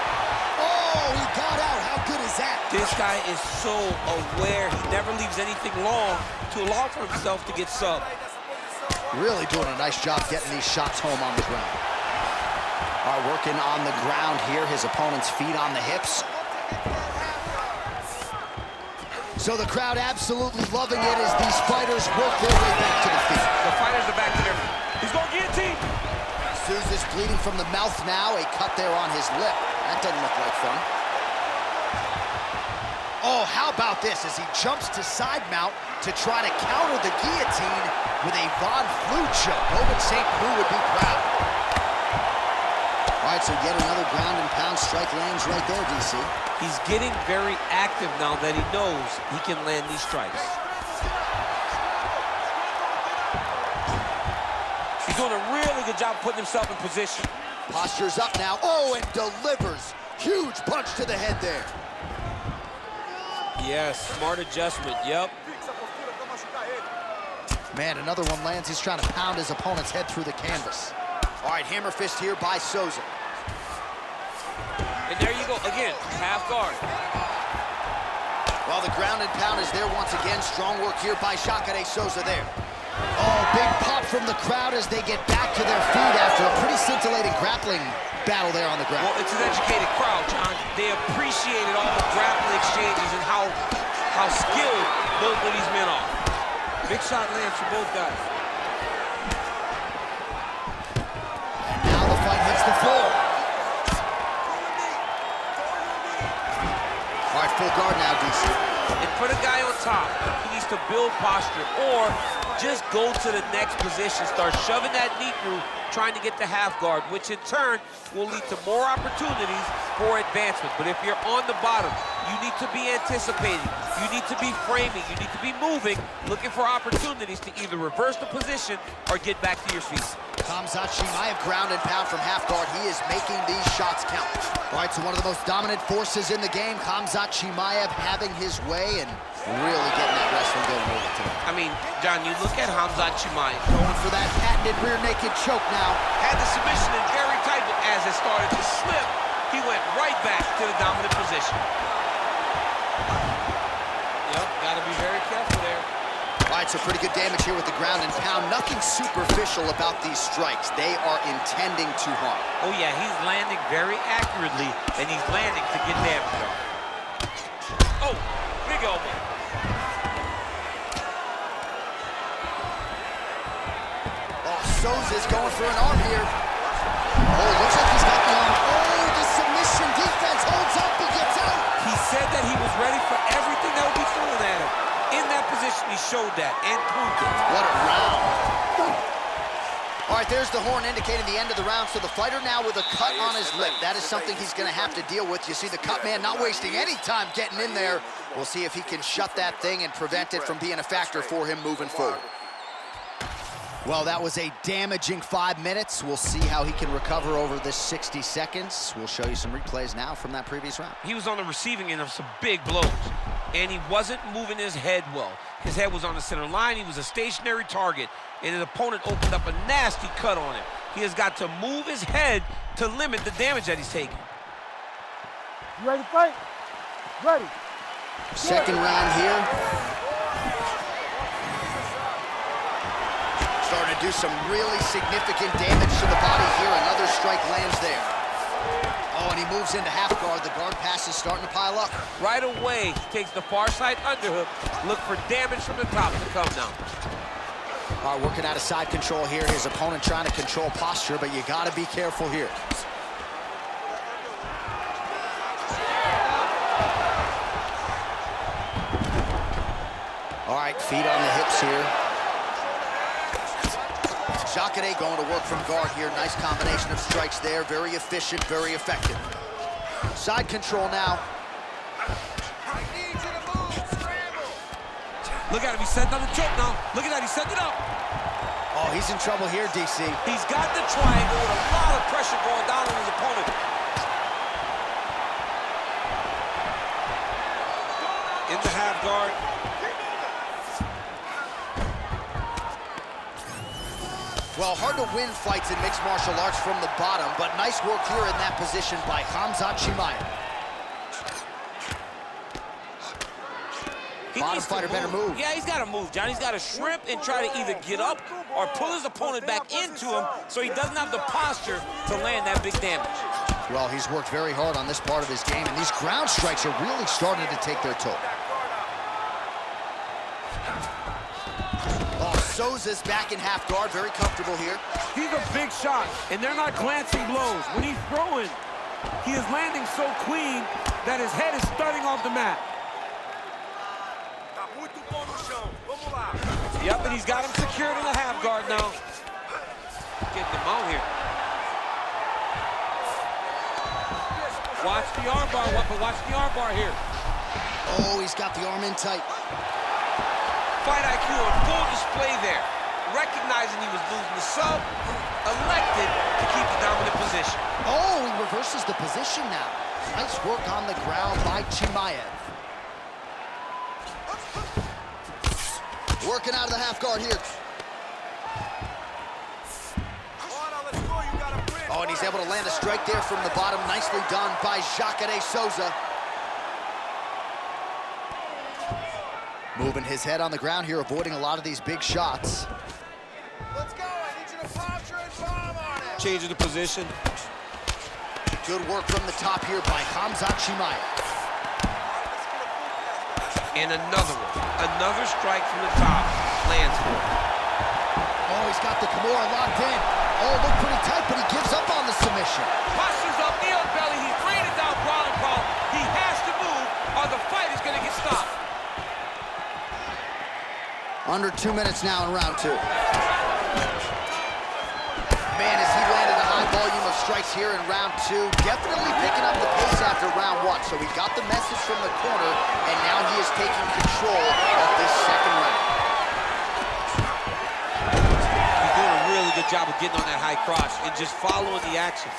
Oh, he got out. How good is that? This guy is so aware. He never leaves anything long to allow for himself to get subbed. Really doing a nice job getting these shots home on the ground. All right, working on the ground here. His opponent's feet on the hips. So the crowd absolutely loving it as these fighters work their way back to the feet. The fighters are back to their feet. He's going guillotine. Souza's bleeding from the mouth now. A cut there on his lip. That doesn't look like fun. Oh, how about this as he jumps to side mount to try to counter the guillotine with a Von Flue choke. Roman St. Preux would be proud. All right, so yet another ground and pound strike lands right there, DC. He's getting very active now that he knows he can land these strikes. He's doing a really good job putting himself in position. Posture's up now. Oh, and delivers. Huge punch to the head there. Yes, smart adjustment, yep. Man, another one lands. He's trying to pound his opponent's head through the canvas. All right, hammer fist here by Souza. And there you go, again, half guard. Well, the ground and pound is there once again. Strong work here by Jacare Souza there. Oh, big pop from the crowd as they get back to their feet after a pretty scintillating grappling battle there on the ground. Well, it's an educated crowd, John. They appreciated all the grappling exchanges and how skilled both of these men are. Big shot lands for both guys. And now the fight hits the floor. All right, full guard now, DC. And for the guy on top, he needs to build posture or just go to the next position, start shoving that knee through, trying to get the half guard, which in turn will lead to more opportunities for advancement. But if you're on the bottom, you need to be anticipating, you need to be framing, you need to be moving, looking for opportunities to either reverse the position or get back to your feet. Khamzat Chimaev ground and pound from half guard. He is making these shots count. All right, so one of the most dominant forces in the game, Khamzat Chimaev having his way and really getting that wrestling going early today. I mean, John, you look at Khamzat Chimaev. Going for that patented rear naked choke now. Had the submission in very tight, but as it started to slip, he went right back to the dominant position. Yep, gotta be very careful there. All right, so pretty good damage here with the ground and pound. Nothing superficial about these strikes. They are intending to harm. Oh yeah, he's landing very accurately, and he's landing to get damage on. Oh, big elbow. Oh, Souza's going for an arm here. Oh, looks like he's got the arm. Oh, the submission defense holds up. He gets out. He said that he was ready for everything that would be thrown at him. In that position, he showed that and proved it. What a round. All right, there's the horn indicating the end of the round. So the fighter now with a cut on his lip. That is something he's going to have to deal with. You see the cut man not wasting any time getting in there. We'll see if he can shut that thing and prevent it from being a factor for him moving forward. Well, that was a damaging 5 minutes. We'll see how he can recover over this 60 seconds. We'll show you some replays now from that previous round. He was on the receiving end of some big blows, and he wasn't moving his head well. His head was on the center line. He was a stationary target, and his opponent opened up a nasty cut on him. He has got to move his head to limit the damage that he's taking. You ready to fight? Ready. Second round here. Starting to do some really significant damage to the body here. Another strike lands there. Oh, and he moves into half guard. The guard pass is starting to pile up. Right away, he takes the far side underhook. Look for damage from the top to come now. All right, working out of side control here. His opponent trying to control posture, but you got to be careful here. All right, feet on the hips here. Jacare going to work from guard here. Nice combination of strikes there. Very efficient, very effective. Side control now. Look at him, he's setting up the choke now. Look at that, he's setting it up. Oh, he's in trouble here, DC. He's got the triangle with a lot of pressure going down on his opponent. In the half guard. Well, hard to win fights in mixed martial arts from the bottom, but nice work here in that position by Khamzat Chimaev. Bottom fighter better move. Yeah, he's got to move, John. He's got to shrimp and try to either get up or pull his opponent back into him so he doesn't have the posture to land that big damage. Well, he's worked very hard on this part of his game, and these ground strikes are really starting to take their toll. Oh, Souza's back in half guard, very comfortable here. He's a big shot, and they're not glancing blows. When he's throwing, he is landing so clean that his head is starting off the mat. Yep, and he's got him secured in the half guard now. Getting him out here. Watch the arm bar, watch the arm bar here. Oh, he's got the arm in tight. Fight IQ on full display there. Recognizing he was losing the sub, elected to keep the dominant position. Oh, he reverses the position now. Nice work on the ground by Chimaev. Working out of the half guard here. Oh, and he's able to land a strike there from the bottom. Nicely done by Jacare Souza. Moving his head on the ground here, avoiding a lot of these big shots. Let's go. I need you to posture and bomb on it. Changing the position. Good work from the top here by Khamzat Chimaev. And another one. Another strike from the top. Lands for him. Oh, he's got the Kimura locked in. Oh, looked pretty tight, but he gives up on the submission. Postures up, knee on belly. He's raining down ground and pound. He has to move or the fight is going to get stopped. Under 2 minutes now in round 2. Man, as he landed a high volume of strikes here in round 2, definitely picking up the pace after round 1. So he got the message from the corner, and now he is taking control of this second round. He's doing a really good job of getting on that high cross and just following the action.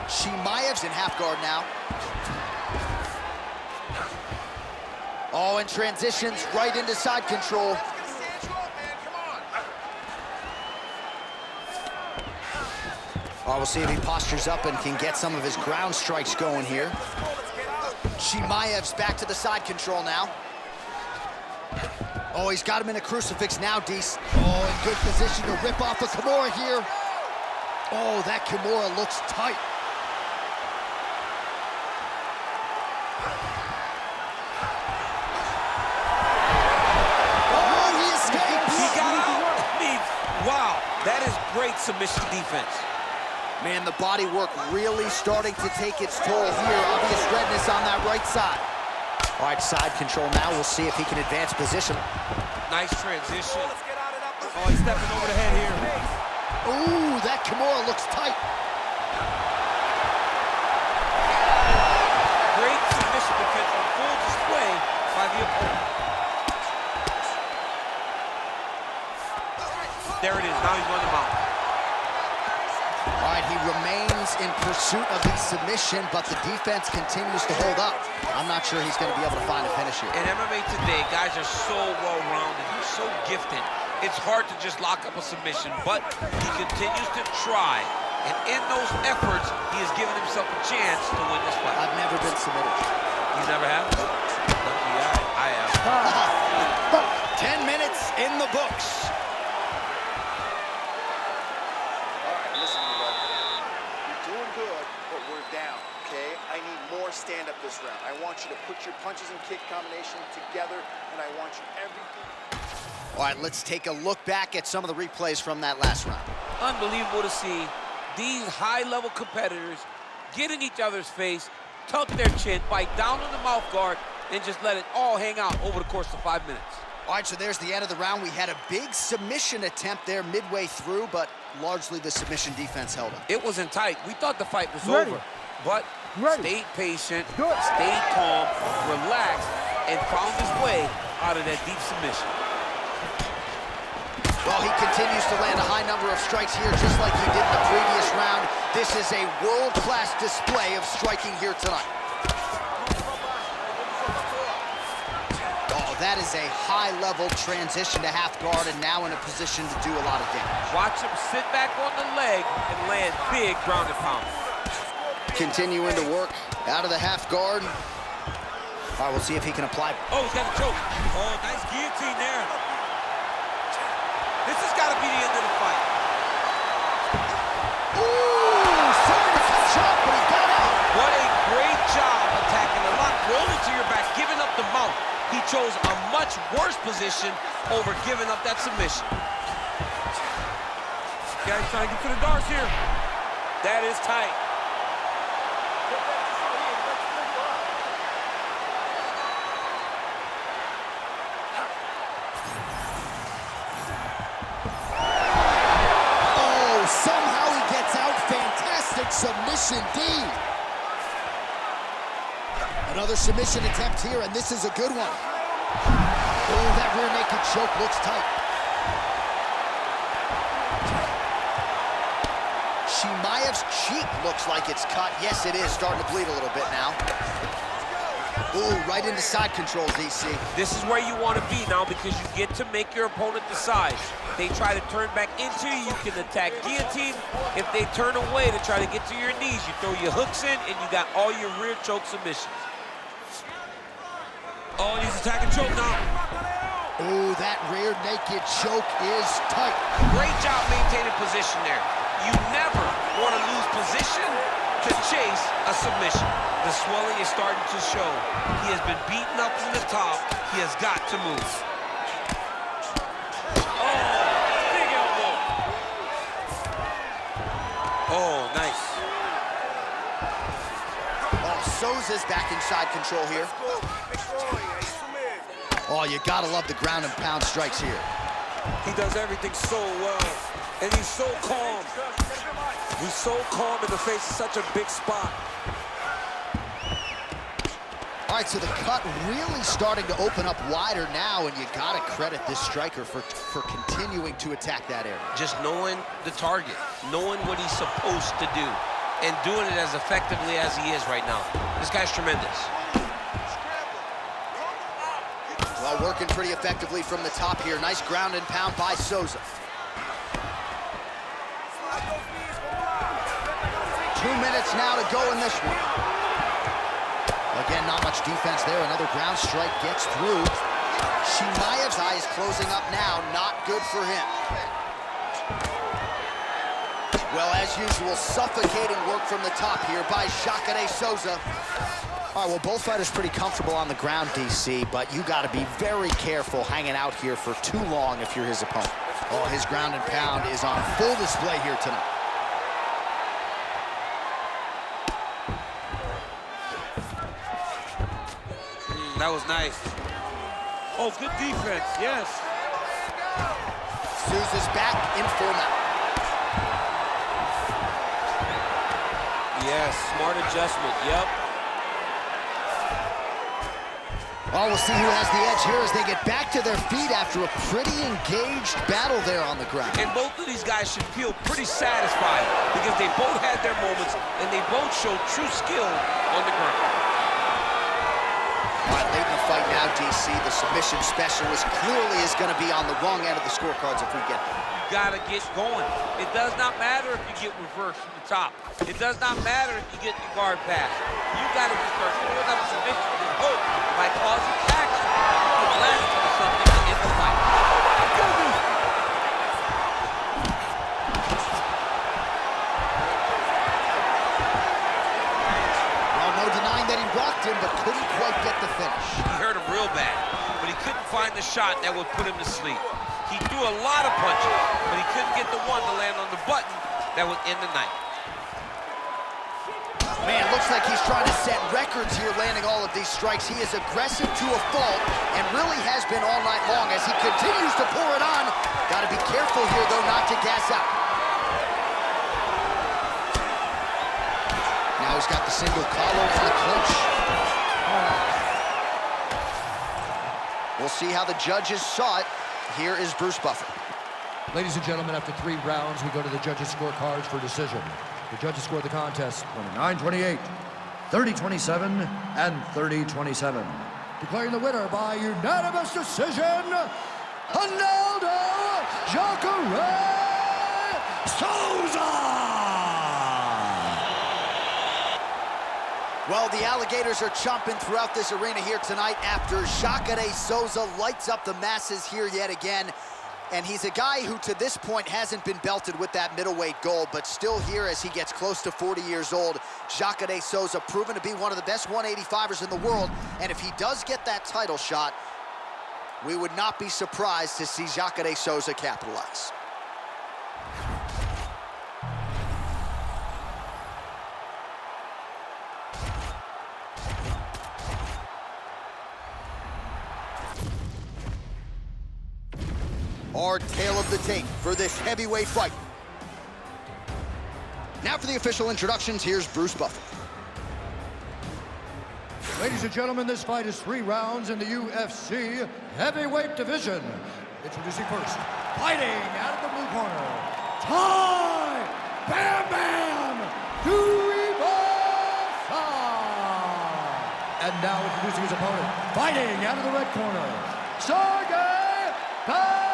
Chimaev's in half guard now. Oh, and transitions right into side control. Oh, we'll see if he postures up and can get some of his ground strikes going here. Chimaev's back to the side control now. Oh, he's got him in a crucifix now, Deese. Oh, in good position to rip off the Kimura here. Oh, that Kimura looks tight. Oh, he escapes. He got out. I mean, wow, that is great submission defense. Man, the body work really starting to take its toll here. Obvious redness on that right side. All right, side control now. We'll see if he can advance position. Nice transition. Oh, he's stepping over the head here. Ooh, that Kimura looks tight. Great submission defense on full display by the opponent. There it is. Now he's on the mount. All right, he remains in pursuit of the submission, but the defense continues to hold up. I'm not sure he's going to be able to find a finish here. In MMA today, guys are so well-rounded. He's so gifted. It's hard to just lock up a submission, but he continues to try. And in those efforts, he has given himself a chance to win this fight. I've never been submitted. You never have? Lucky I have. 10 minutes in the books. Stand up this round. I want you to put your punches and kick combination together, and I want you everything. All right, let's take a look back at some of the replays from that last round. Unbelievable to see these high-level competitors get in each other's face, tuck their chin, bite down on the mouth guard, and just let it all hang out over the course of 5 minutes. All right, so there's the end of the round. We had a big submission attempt there midway through, but largely the submission defense held up. It wasn't tight. We thought the fight was Ready. over, but Ready. stayed patient, Good. stayed calm, relaxed, and found his way out of that deep submission. Well, he continues to land a high number of strikes here, just like he did in the previous round. This is a world-class display of striking here tonight. Oh, that is a high-level transition to half guard, and now in a position to do a lot of damage. Watch him sit back on the leg and land big ground and pound. Continuing to work out of the half guard. All right, we'll see if he can apply. Oh, he's got a choke. Oh, much worse position over giving up that submission. Guys trying to get to the darts here. That is tight. Somehow he gets out. Fantastic submission D. Another submission attempt here, and this is a good one. Oh, that rear naked choke looks tight. Chimaev's cheek looks like it's cut. Yes, it is. Starting to bleed a little bit now. Ooh, right into side control, DC. This is where you want to be now because you get to make your opponent decide. They try to turn back into you, you can attack guillotine. If they turn away to try to get to your knees, you throw your hooks in and you got all your rear choke submissions. Oh, he's attacking choke now. Ooh, that rear naked choke is tight. Great job maintaining position there. You never want to lose position to chase a submission. The swelling is starting to show. He has been beaten up from the top. He has got to move. Oh, nice. Oh, Souza's back inside control here. Oh, you gotta love the ground and pound strikes here. He does everything so well, and he's so calm. He's so calm in the face of such a big spot. All right, so the cut really starting to open up wider now, and you gotta credit this striker for continuing to attack that area. Just knowing the target, knowing what he's supposed to do, and doing it as effectively as he is right now. This guy's tremendous. Well, working pretty effectively from the top here. Nice ground and pound by Souza. 2 minutes now to go in this one. Again, not much defense there. Another ground strike gets through. Chimaev's eye is closing up now. Not good for him. Well, as usual, suffocating work from the top here by Jacare Souza. All right, well, both fighters pretty comfortable on the ground, DC, but you got to be very careful hanging out here for too long if you're his opponent. Oh, his ground and pound is on full display here tonight. That was nice. Oh, good defense, yes. Souza's back in full now. Yes, smart adjustment, yep. Oh, we'll see who has the edge here as they get back to their feet after a pretty engaged battle there on the ground. And both of these guys should feel pretty satisfied because they both had their moments and they both showed true skill on the ground. All right, late in the fight now, DC. The submission specialist clearly is going to be on the wrong end of the scorecards if we get there. You got to get going. It does not matter if you get reversed from the top. It does not matter if you get your guard pass. You got to just start putting up submissions and hope by causing action to land into something in the fight. Well, no denying that he rocked him, but couldn't quite get the finish. He hurt him real bad, but he couldn't find the shot that would put him to sleep. He threw a lot of punches, but he couldn't get the one to land on the button that would end the night. Man, looks like he's trying to set records here, landing all of these strikes. He is aggressive to a fault and really has been all night long as he continues to pour it on. Got to be careful here, though, not to gas out. Now he's got the single collar and the clinch. We'll see how the judges saw it. Here is Bruce Buffer. Ladies and gentlemen, after 3 rounds, we go to the judges' scorecards for decision. The judges scored the contest 29-28, 30-27, and 30-27. Declaring the winner by unanimous decision, Ronaldo Jacare Souza! Well, the alligators are chomping throughout this arena here tonight after Jacare Souza lights up the masses here yet again. And he's a guy who, to this point, hasn't been belted with that middleweight gold, but still here as he gets close to 40 years old. Jacare Souza proven to be one of the best 185ers in the world, and if he does get that title shot, We would not be surprised to see Jacare Souza capitalize. Our tale of the tape for this heavyweight fight. Now for the official introductions, here's Bruce Buffer. Ladies and gentlemen, this fight is 3 rounds in the UFC heavyweight division. Introducing first, fighting out of the blue corner, Bam Bam Tuivasa. And now introducing his opponent, fighting out of the red corner, Sergei Pavlovich.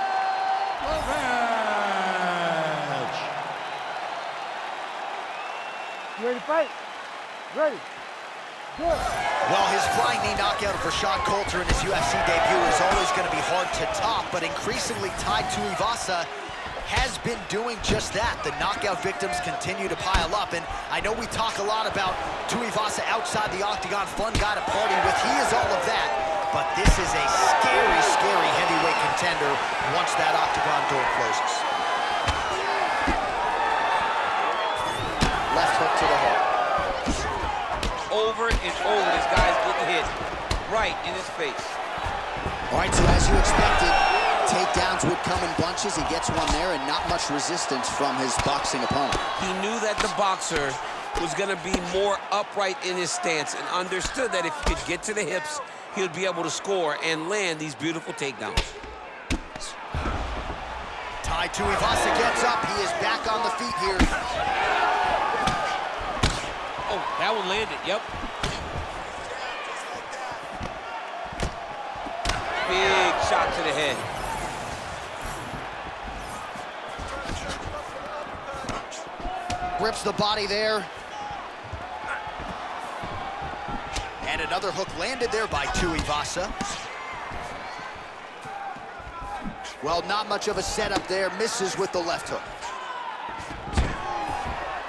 You ready to fight? Ready. Good. Well, his flying knee knockout of Rashad Coulter in his UFC debut is always going to be hard to top, but increasingly Tuivasa has been doing just that. The knockout victims continue to pile up, and I know we talk a lot about Tuivasa outside the octagon, fun guy to party with. He is all of that, but this is a scary, scary heavyweight contender once that octagon door closes. Left hook to the head. Over and over, this guy's getting hit right in his face. All right, so as you expected, takedowns would come in bunches. He gets one there, and not much resistance from his boxing opponent. He knew that the boxer was going to be more upright in his stance and understood that if he could get to the hips, he would be able to score and land these beautiful takedowns. Tuivasa gets up. He is back on the feet here. Oh, that one landed, yep. Big shot to the head. Grips the body there. And another hook landed there by Tuivasa. Well, not much of a setup there. Misses with the left hook.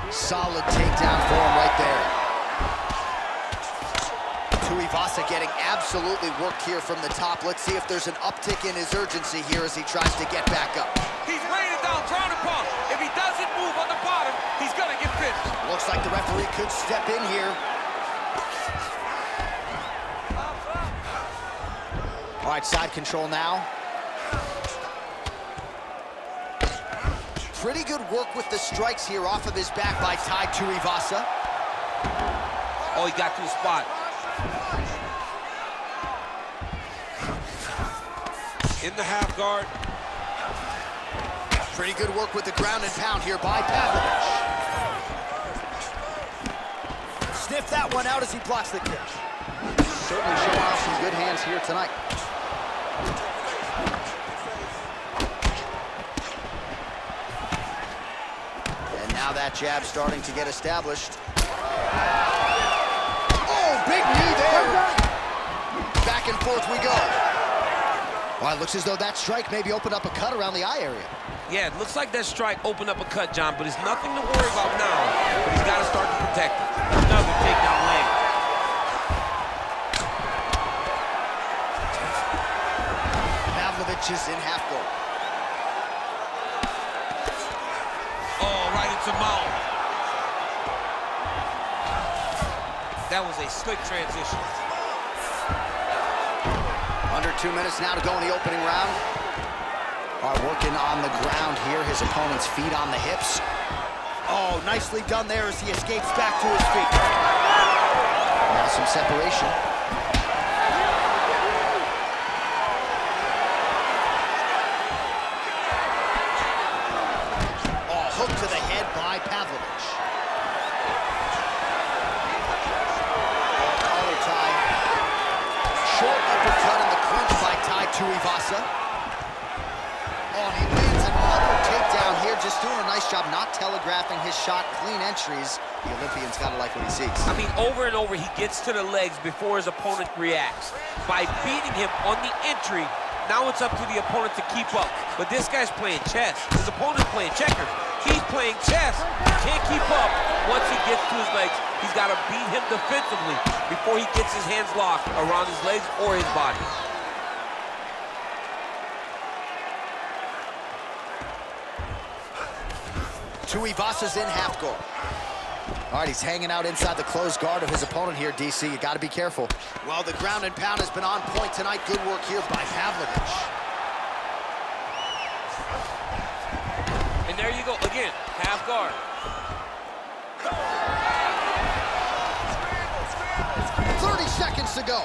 Solid takedown for him right there. Tuivasa getting absolutely worked here from the top. Let's see if there's an uptick in his urgency here as he tries to get back up. He's weighing it down, ground and pound. If he doesn't move on the bottom, he's gonna get finished. Looks like the referee could step in here. All right, side control now. Pretty good work with the strikes here off of his back by Tuivasa. Oh, he got to the spot. In the half guard. Pretty good work with the ground and pound here by Pavlovich. Sniff that one out as he blocks the kick. Certainly showing off some good hands here tonight. Now that jab starting to get established. Oh, big knee there. Back and forth we go. Well, it looks as though that strike maybe opened up a cut around the eye area. Yeah, it looks like that strike opened up a cut, John, but it's nothing to worry about now. But he's got to start to protect it. Another takedown leg. Pavlovich is in half guard. To mount. That was a slick transition. Under 2 minutes now to go in the opening round. Working on the ground here, his opponent's feet on the hips. Oh, nicely done there as he escapes back to his feet. Now some separation. Hook to the head by Pavlovich. Collar tie. Short uppercut in the clinch by Tuivasa. Oh, and he lands another takedown here, just doing a nice job not telegraphing his shot. Clean entries. The Olympian's got to like what he sees. I mean, over and over, he gets to the legs before his opponent reacts. By beating him on the entry, now it's up to the opponent to keep up. But this guy's playing chess. His opponent's playing checkers. He's playing chess. Can't keep up once he gets to his legs. He's got to beat him defensively before he gets his hands locked around his legs or his body. Tuivasa's in half guard. All right, he's hanging out inside the closed guard of his opponent here, DC. You got to be careful. Well, the ground and pound has been on point tonight. Good work here by Pavlovich. And there you go, again, half guard. 30 seconds to go.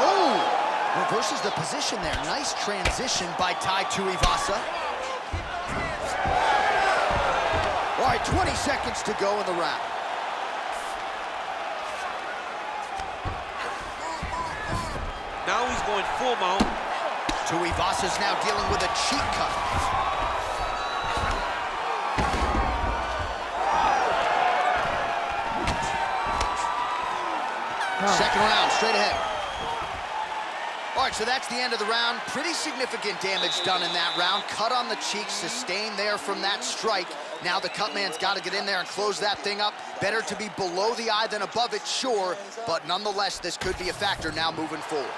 Oh, reverses the position there. Nice transition by Tuivasa. All right, 20 seconds to go in the round. Now he's going full mount. Tuivasa's now dealing with a cheek cut. Second round, straight ahead. All right, so that's the end of the round. Pretty significant damage done in that round. Cut on the cheek, sustained there from that strike. Now the cut man's got to get in there and close that thing up. Better to be below the eye than above it, sure, but nonetheless, this could be a factor now moving forward.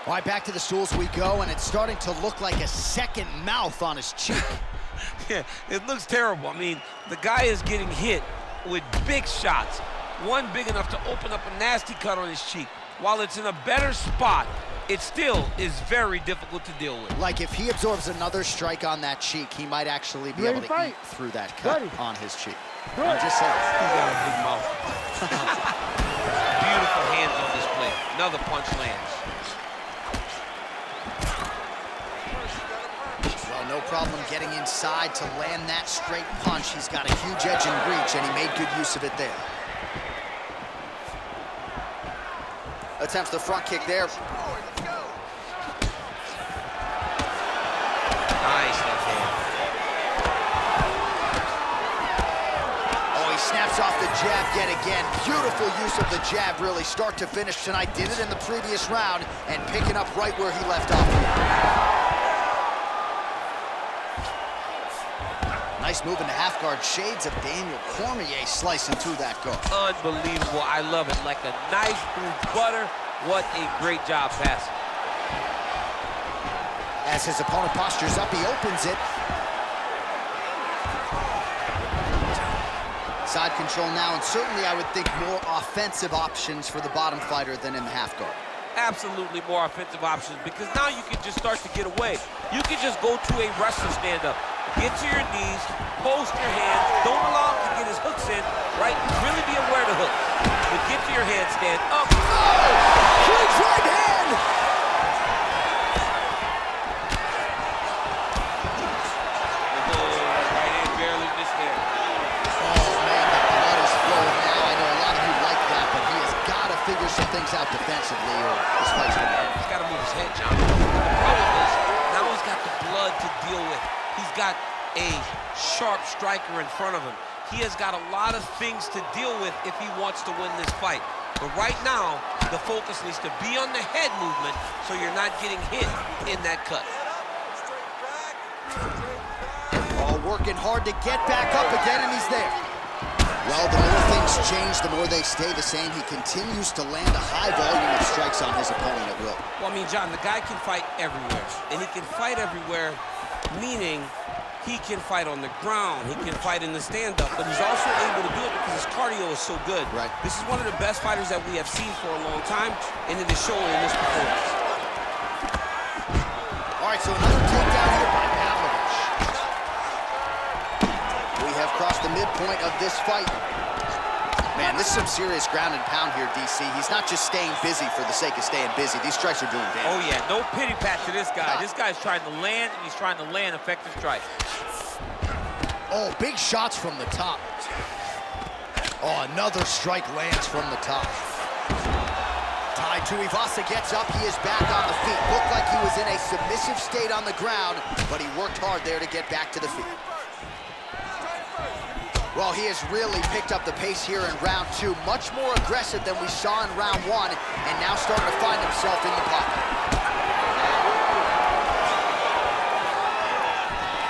All right, back to the stools we go, and it's starting to look like a second mouth on his cheek. Yeah, it looks terrible. I mean, the guy is getting hit with big shots. One big enough to open up a nasty cut on his cheek. While it's in a better spot, it still is very difficult to deal with. Like if he absorbs another strike on that cheek, he might actually be able to eat through that cut on his cheek. I'm just saying. He got a big mouth. Beautiful hands on display. Another punch lands. Well, no problem getting inside to land that straight punch. He's got a huge edge and reach, and he made good use of it there. Attempts the front kick there. Nice left hand. Oh, he snaps off the jab yet again. Beautiful use of the jab, really, start to finish tonight. Did it in the previous round, and picking up right where he left off. Nice move into half guard. Shades of Daniel Cormier slicing through that guard. Unbelievable. I love it. Like a knife through butter. What a great job passing. As his opponent postures up, he opens it. Side control now, and certainly I would think more offensive options for the bottom fighter than in the half guard. Absolutely more offensive options, because now you can just start to get away. You can just go to a wrestler stand-up. Get to your knees, post your hands, don't allow him to get his hooks in, right? Really be aware of the hook. But get to your handstand up. Oh! Huge right hand! Right hand barely missed there. Oh, man, the blood is flowing now. I know a lot of you like that, but he has got to figure some things out defensively, or this fight's going to end. He's got to move his head, John. The problem is, now he's got the blood to deal with. He's got a sharp striker in front of him. He has got a lot of things to deal with if he wants to win this fight. But right now, the focus needs to be on the head movement so you're not getting hit in that cut. Oh, working hard to get back up again, and he's there. Well, the more things change, the more they stay the same. He continues to land a high volume of strikes on his opponent at will. Well, I mean, John, the guy can fight everywhere. And he can fight everywhere, meaning he can fight on the ground, he can fight in the stand-up, but he's also able to do it because his cardio is so good. Right. This is one of the best fighters that we have seen for a long time, and it is showing in this performance. All right, so another takedown here by Pavlovich. We have crossed the midpoint of this fight. Man, this is some serious ground and pound here, DC. He's not just staying busy for the sake of staying busy. These strikes are doing damage. Oh, yeah, no pity pat to this guy. This guy's trying to land, and he's trying to land effective strikes. Oh, big shots from the top. Oh, another strike lands from the top. Tuivasa gets up. He is back on the feet. Looked like he was in a submissive state on the ground, but he worked hard there to get back to the feet. Well, he has really picked up the pace here in round two. Much more aggressive than we saw in round one, and now starting to find himself in the pocket.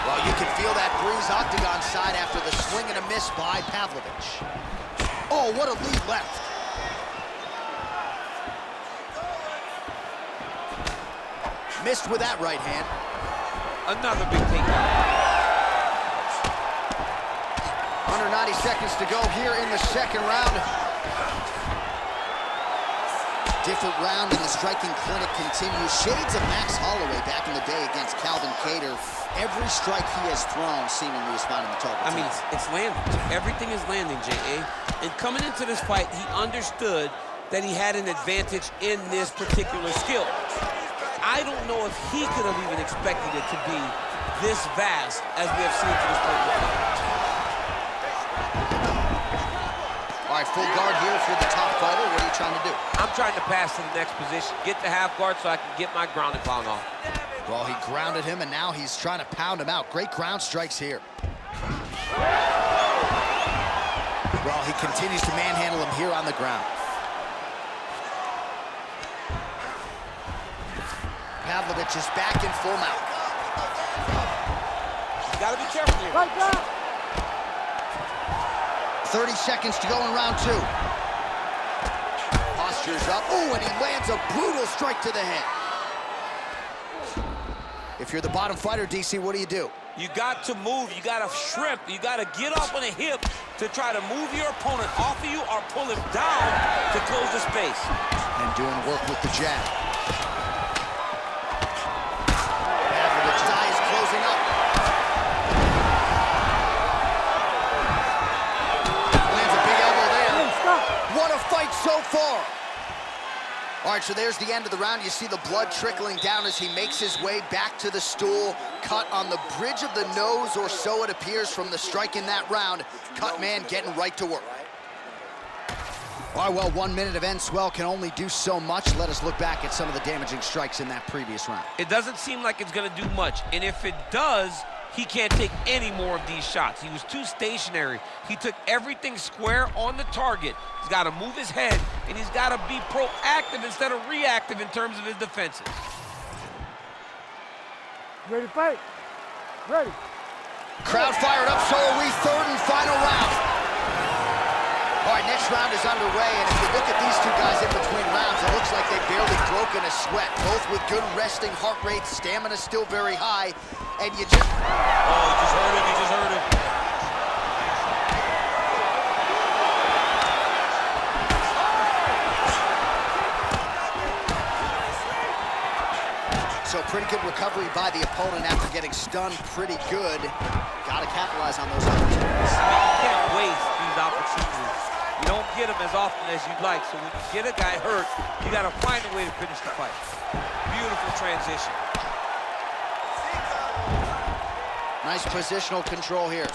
Well, you can feel that breeze octagon side after the swing and a miss by Pavlovich. Oh, what a lead left. Missed with that right hand. Another big takedown. Under 90 seconds to go here in the second round. Different round, and the striking clinic continues. Shades of Max Holloway back in the day against Calvin Kattar. Every strike he has thrown seemingly is finding the target. I mean, it's landing. Everything is landing, J.A. And coming into this fight, he understood that he had an advantage in this particular skill. I don't know if he could have even expected it to be this vast as we have seen to this point in the fight. All right, full guard here for the top fighter. What are you trying to do? I'm trying to pass to the next position, get the half guard so I can get my ground and pound off. Well, he grounded him, and now he's trying to pound him out. Great ground strikes here. Well, he continues to manhandle him here on the ground. Pavlovich is back in full mount. You gotta be careful here. Right down. 30 seconds to go in round two. Posture's up. Oh, and he lands a brutal strike to the head. If you're the bottom fighter, DC, what do? You got to move. You got to shrimp. You got to get up on a hip to try to move your opponent off of you or pull him down to close the space. And doing work with the jab. Pavlovich's eye is closing up. Lands a big elbow there. What a fight so far. All right, so there's the end of the round. You see the blood trickling down as he makes his way back to the stool. Cut on the bridge of the nose, or so it appears from the strike in that round. Cut man getting right to work. All right, well, 1 minute of end swell can only do so much. Let us look back at some of the damaging strikes in that previous round. It doesn't seem like it's going to do much. And if it does, he can't take any more of these shots. He was too stationary. He took everything square on the target. He's got to move his head, and he's got to be proactive instead of reactive in terms of his defenses. Ready to fight? Ready. Crowd fired up, so are we. Third and final round. All right, next round is underway, and if you look at these two guys in between rounds, it looks like they've barely broken a sweat. Both with good resting heart rates, stamina still very high, and you just... Oh, he just heard him, he just heard him. So pretty good recovery by the opponent after getting stunned pretty good. Got to capitalize on those opportunities. I mean, you can't waste these opportunities. You don't get them as often as you'd like, so when you get a guy hurt, you got to find a way to finish the fight. Beautiful transition. Nice positional control here.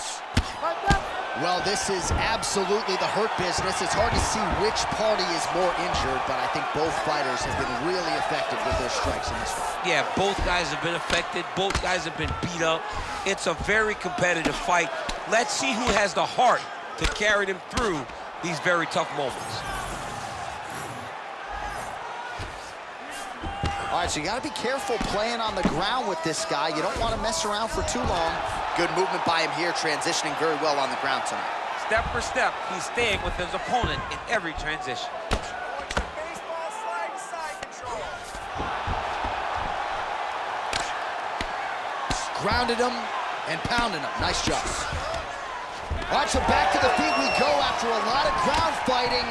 Right down. Well, this is absolutely the hurt business. It's hard to see which party is more injured, but I think both fighters have been really effective with their strikes in this fight. Yeah, both guys have been affected. Both guys have been beat up. It's a very competitive fight. Let's see who has the heart to carry them through these very tough moments. All right, so you got to be careful playing on the ground with this guy. You don't want to mess around for too long. Good movement by him here, transitioning very well on the ground tonight. Step for step, he's staying with his opponent in every transition. Baseball slide side control. Grounded him and pounded him. Nice job. All right, so back to the feet we go after a lot of ground fighting.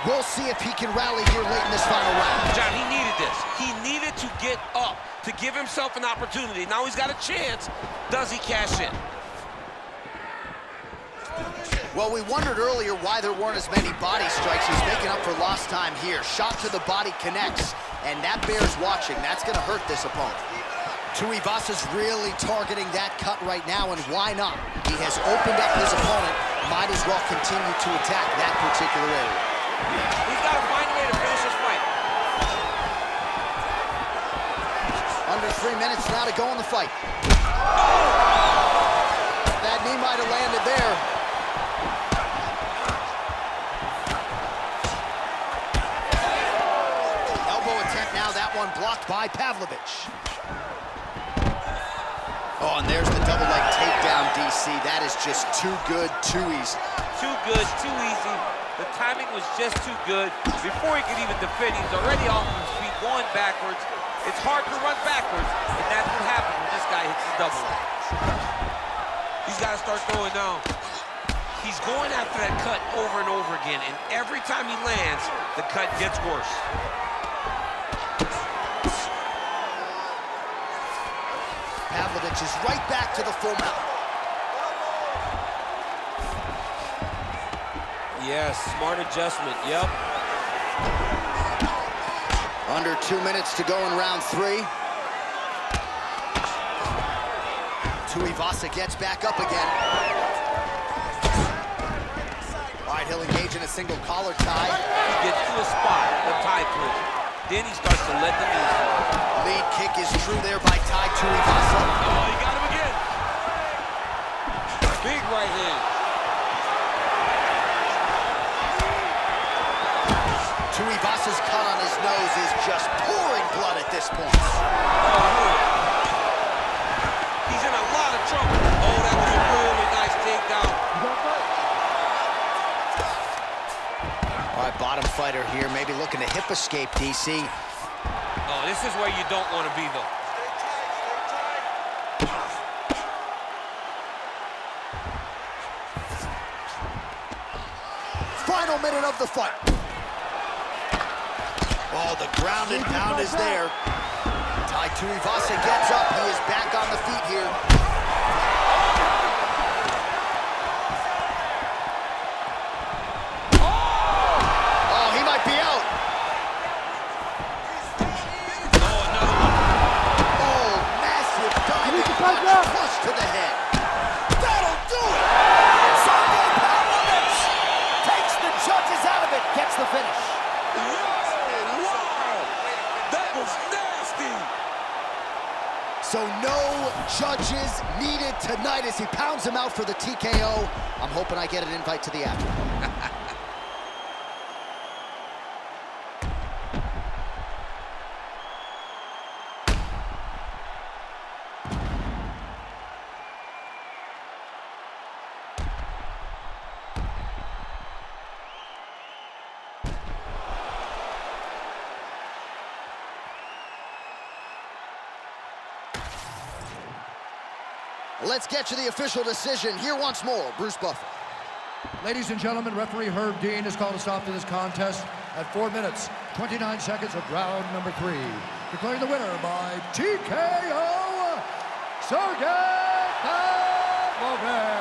We'll see if he can rally here late in this final round. John, he needed this. He needed to get up, to give himself an opportunity. Now he's got a chance. Does he cash in? Well, we wondered earlier why there weren't as many body strikes. He's making up for lost time here. Shot to the body connects, and that bears watching. That's going to hurt this opponent. Tuivasa's really targeting that cut right now, and why not? He has opened up his opponent. Might as well continue to attack that particular area. He's got to find a way to finish this fight. Under 3 minutes now to go in the fight. That knee might have landed there. Elbow attempt now, that one blocked by Pavlovich. Oh, and there's the double leg takedown, DC. That is just too good, too easy. Too good, too easy. The timing was just too good. Before he could even defend, he was already off his feet, going backwards. It's hard to run backwards, and that's what happens when this guy hits the double leg. He's got to start throwing down. He He's going after that cut over and over again, and every time he lands, the cut gets worse. Pavlovich is right back to the full mount. Yes, smart adjustment, yep. Under 2 minutes to go in round 3. Tuivasa gets back up again. All right, he'll engage in a single collar tie. He gets to a spot, the tie clinch. Then he starts to let the knees go. Lead kick is true there by Tuivasa. Oh, he got him again. Big right hand. Tuivasa's cut on his nose is just pouring blood at this point. He's in a lot of trouble. Oh, that was a really nice takedown. All right, bottom fighter here, maybe looking to hip escape, DC. Oh, this is where you don't want to be, though. Final minute of the fight. Oh, the ground and pound is there. Tuivasa gets up. He is back on the feet here. Oh, he might be out. Oh, another one. Oh, massive diving punch flush to the head. That'll do it. Sergei Pavlovich takes the judges out of it, gets the finish. So no judges needed tonight as he pounds him out for the TKO. I'm hoping I get an invite to the after. Let's get to the official decision. Here once more, Bruce Buffer. Ladies and gentlemen, referee Herb Dean has called a stop to this contest at 4 minutes, 29 seconds of round number 3. Declaring the winner by TKO, Sergei Pavlovich.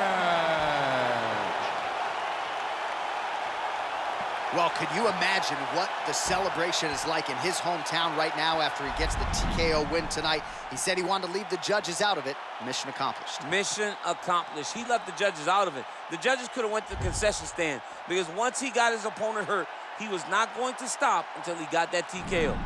Well, could you imagine what the celebration is like in his hometown right now after he gets the TKO win tonight? He said he wanted to leave the judges out of it. Mission accomplished. Mission accomplished. He left the judges out of it. The judges could have went to the concession stand because once he got his opponent hurt, he was not going to stop until he got that TKO.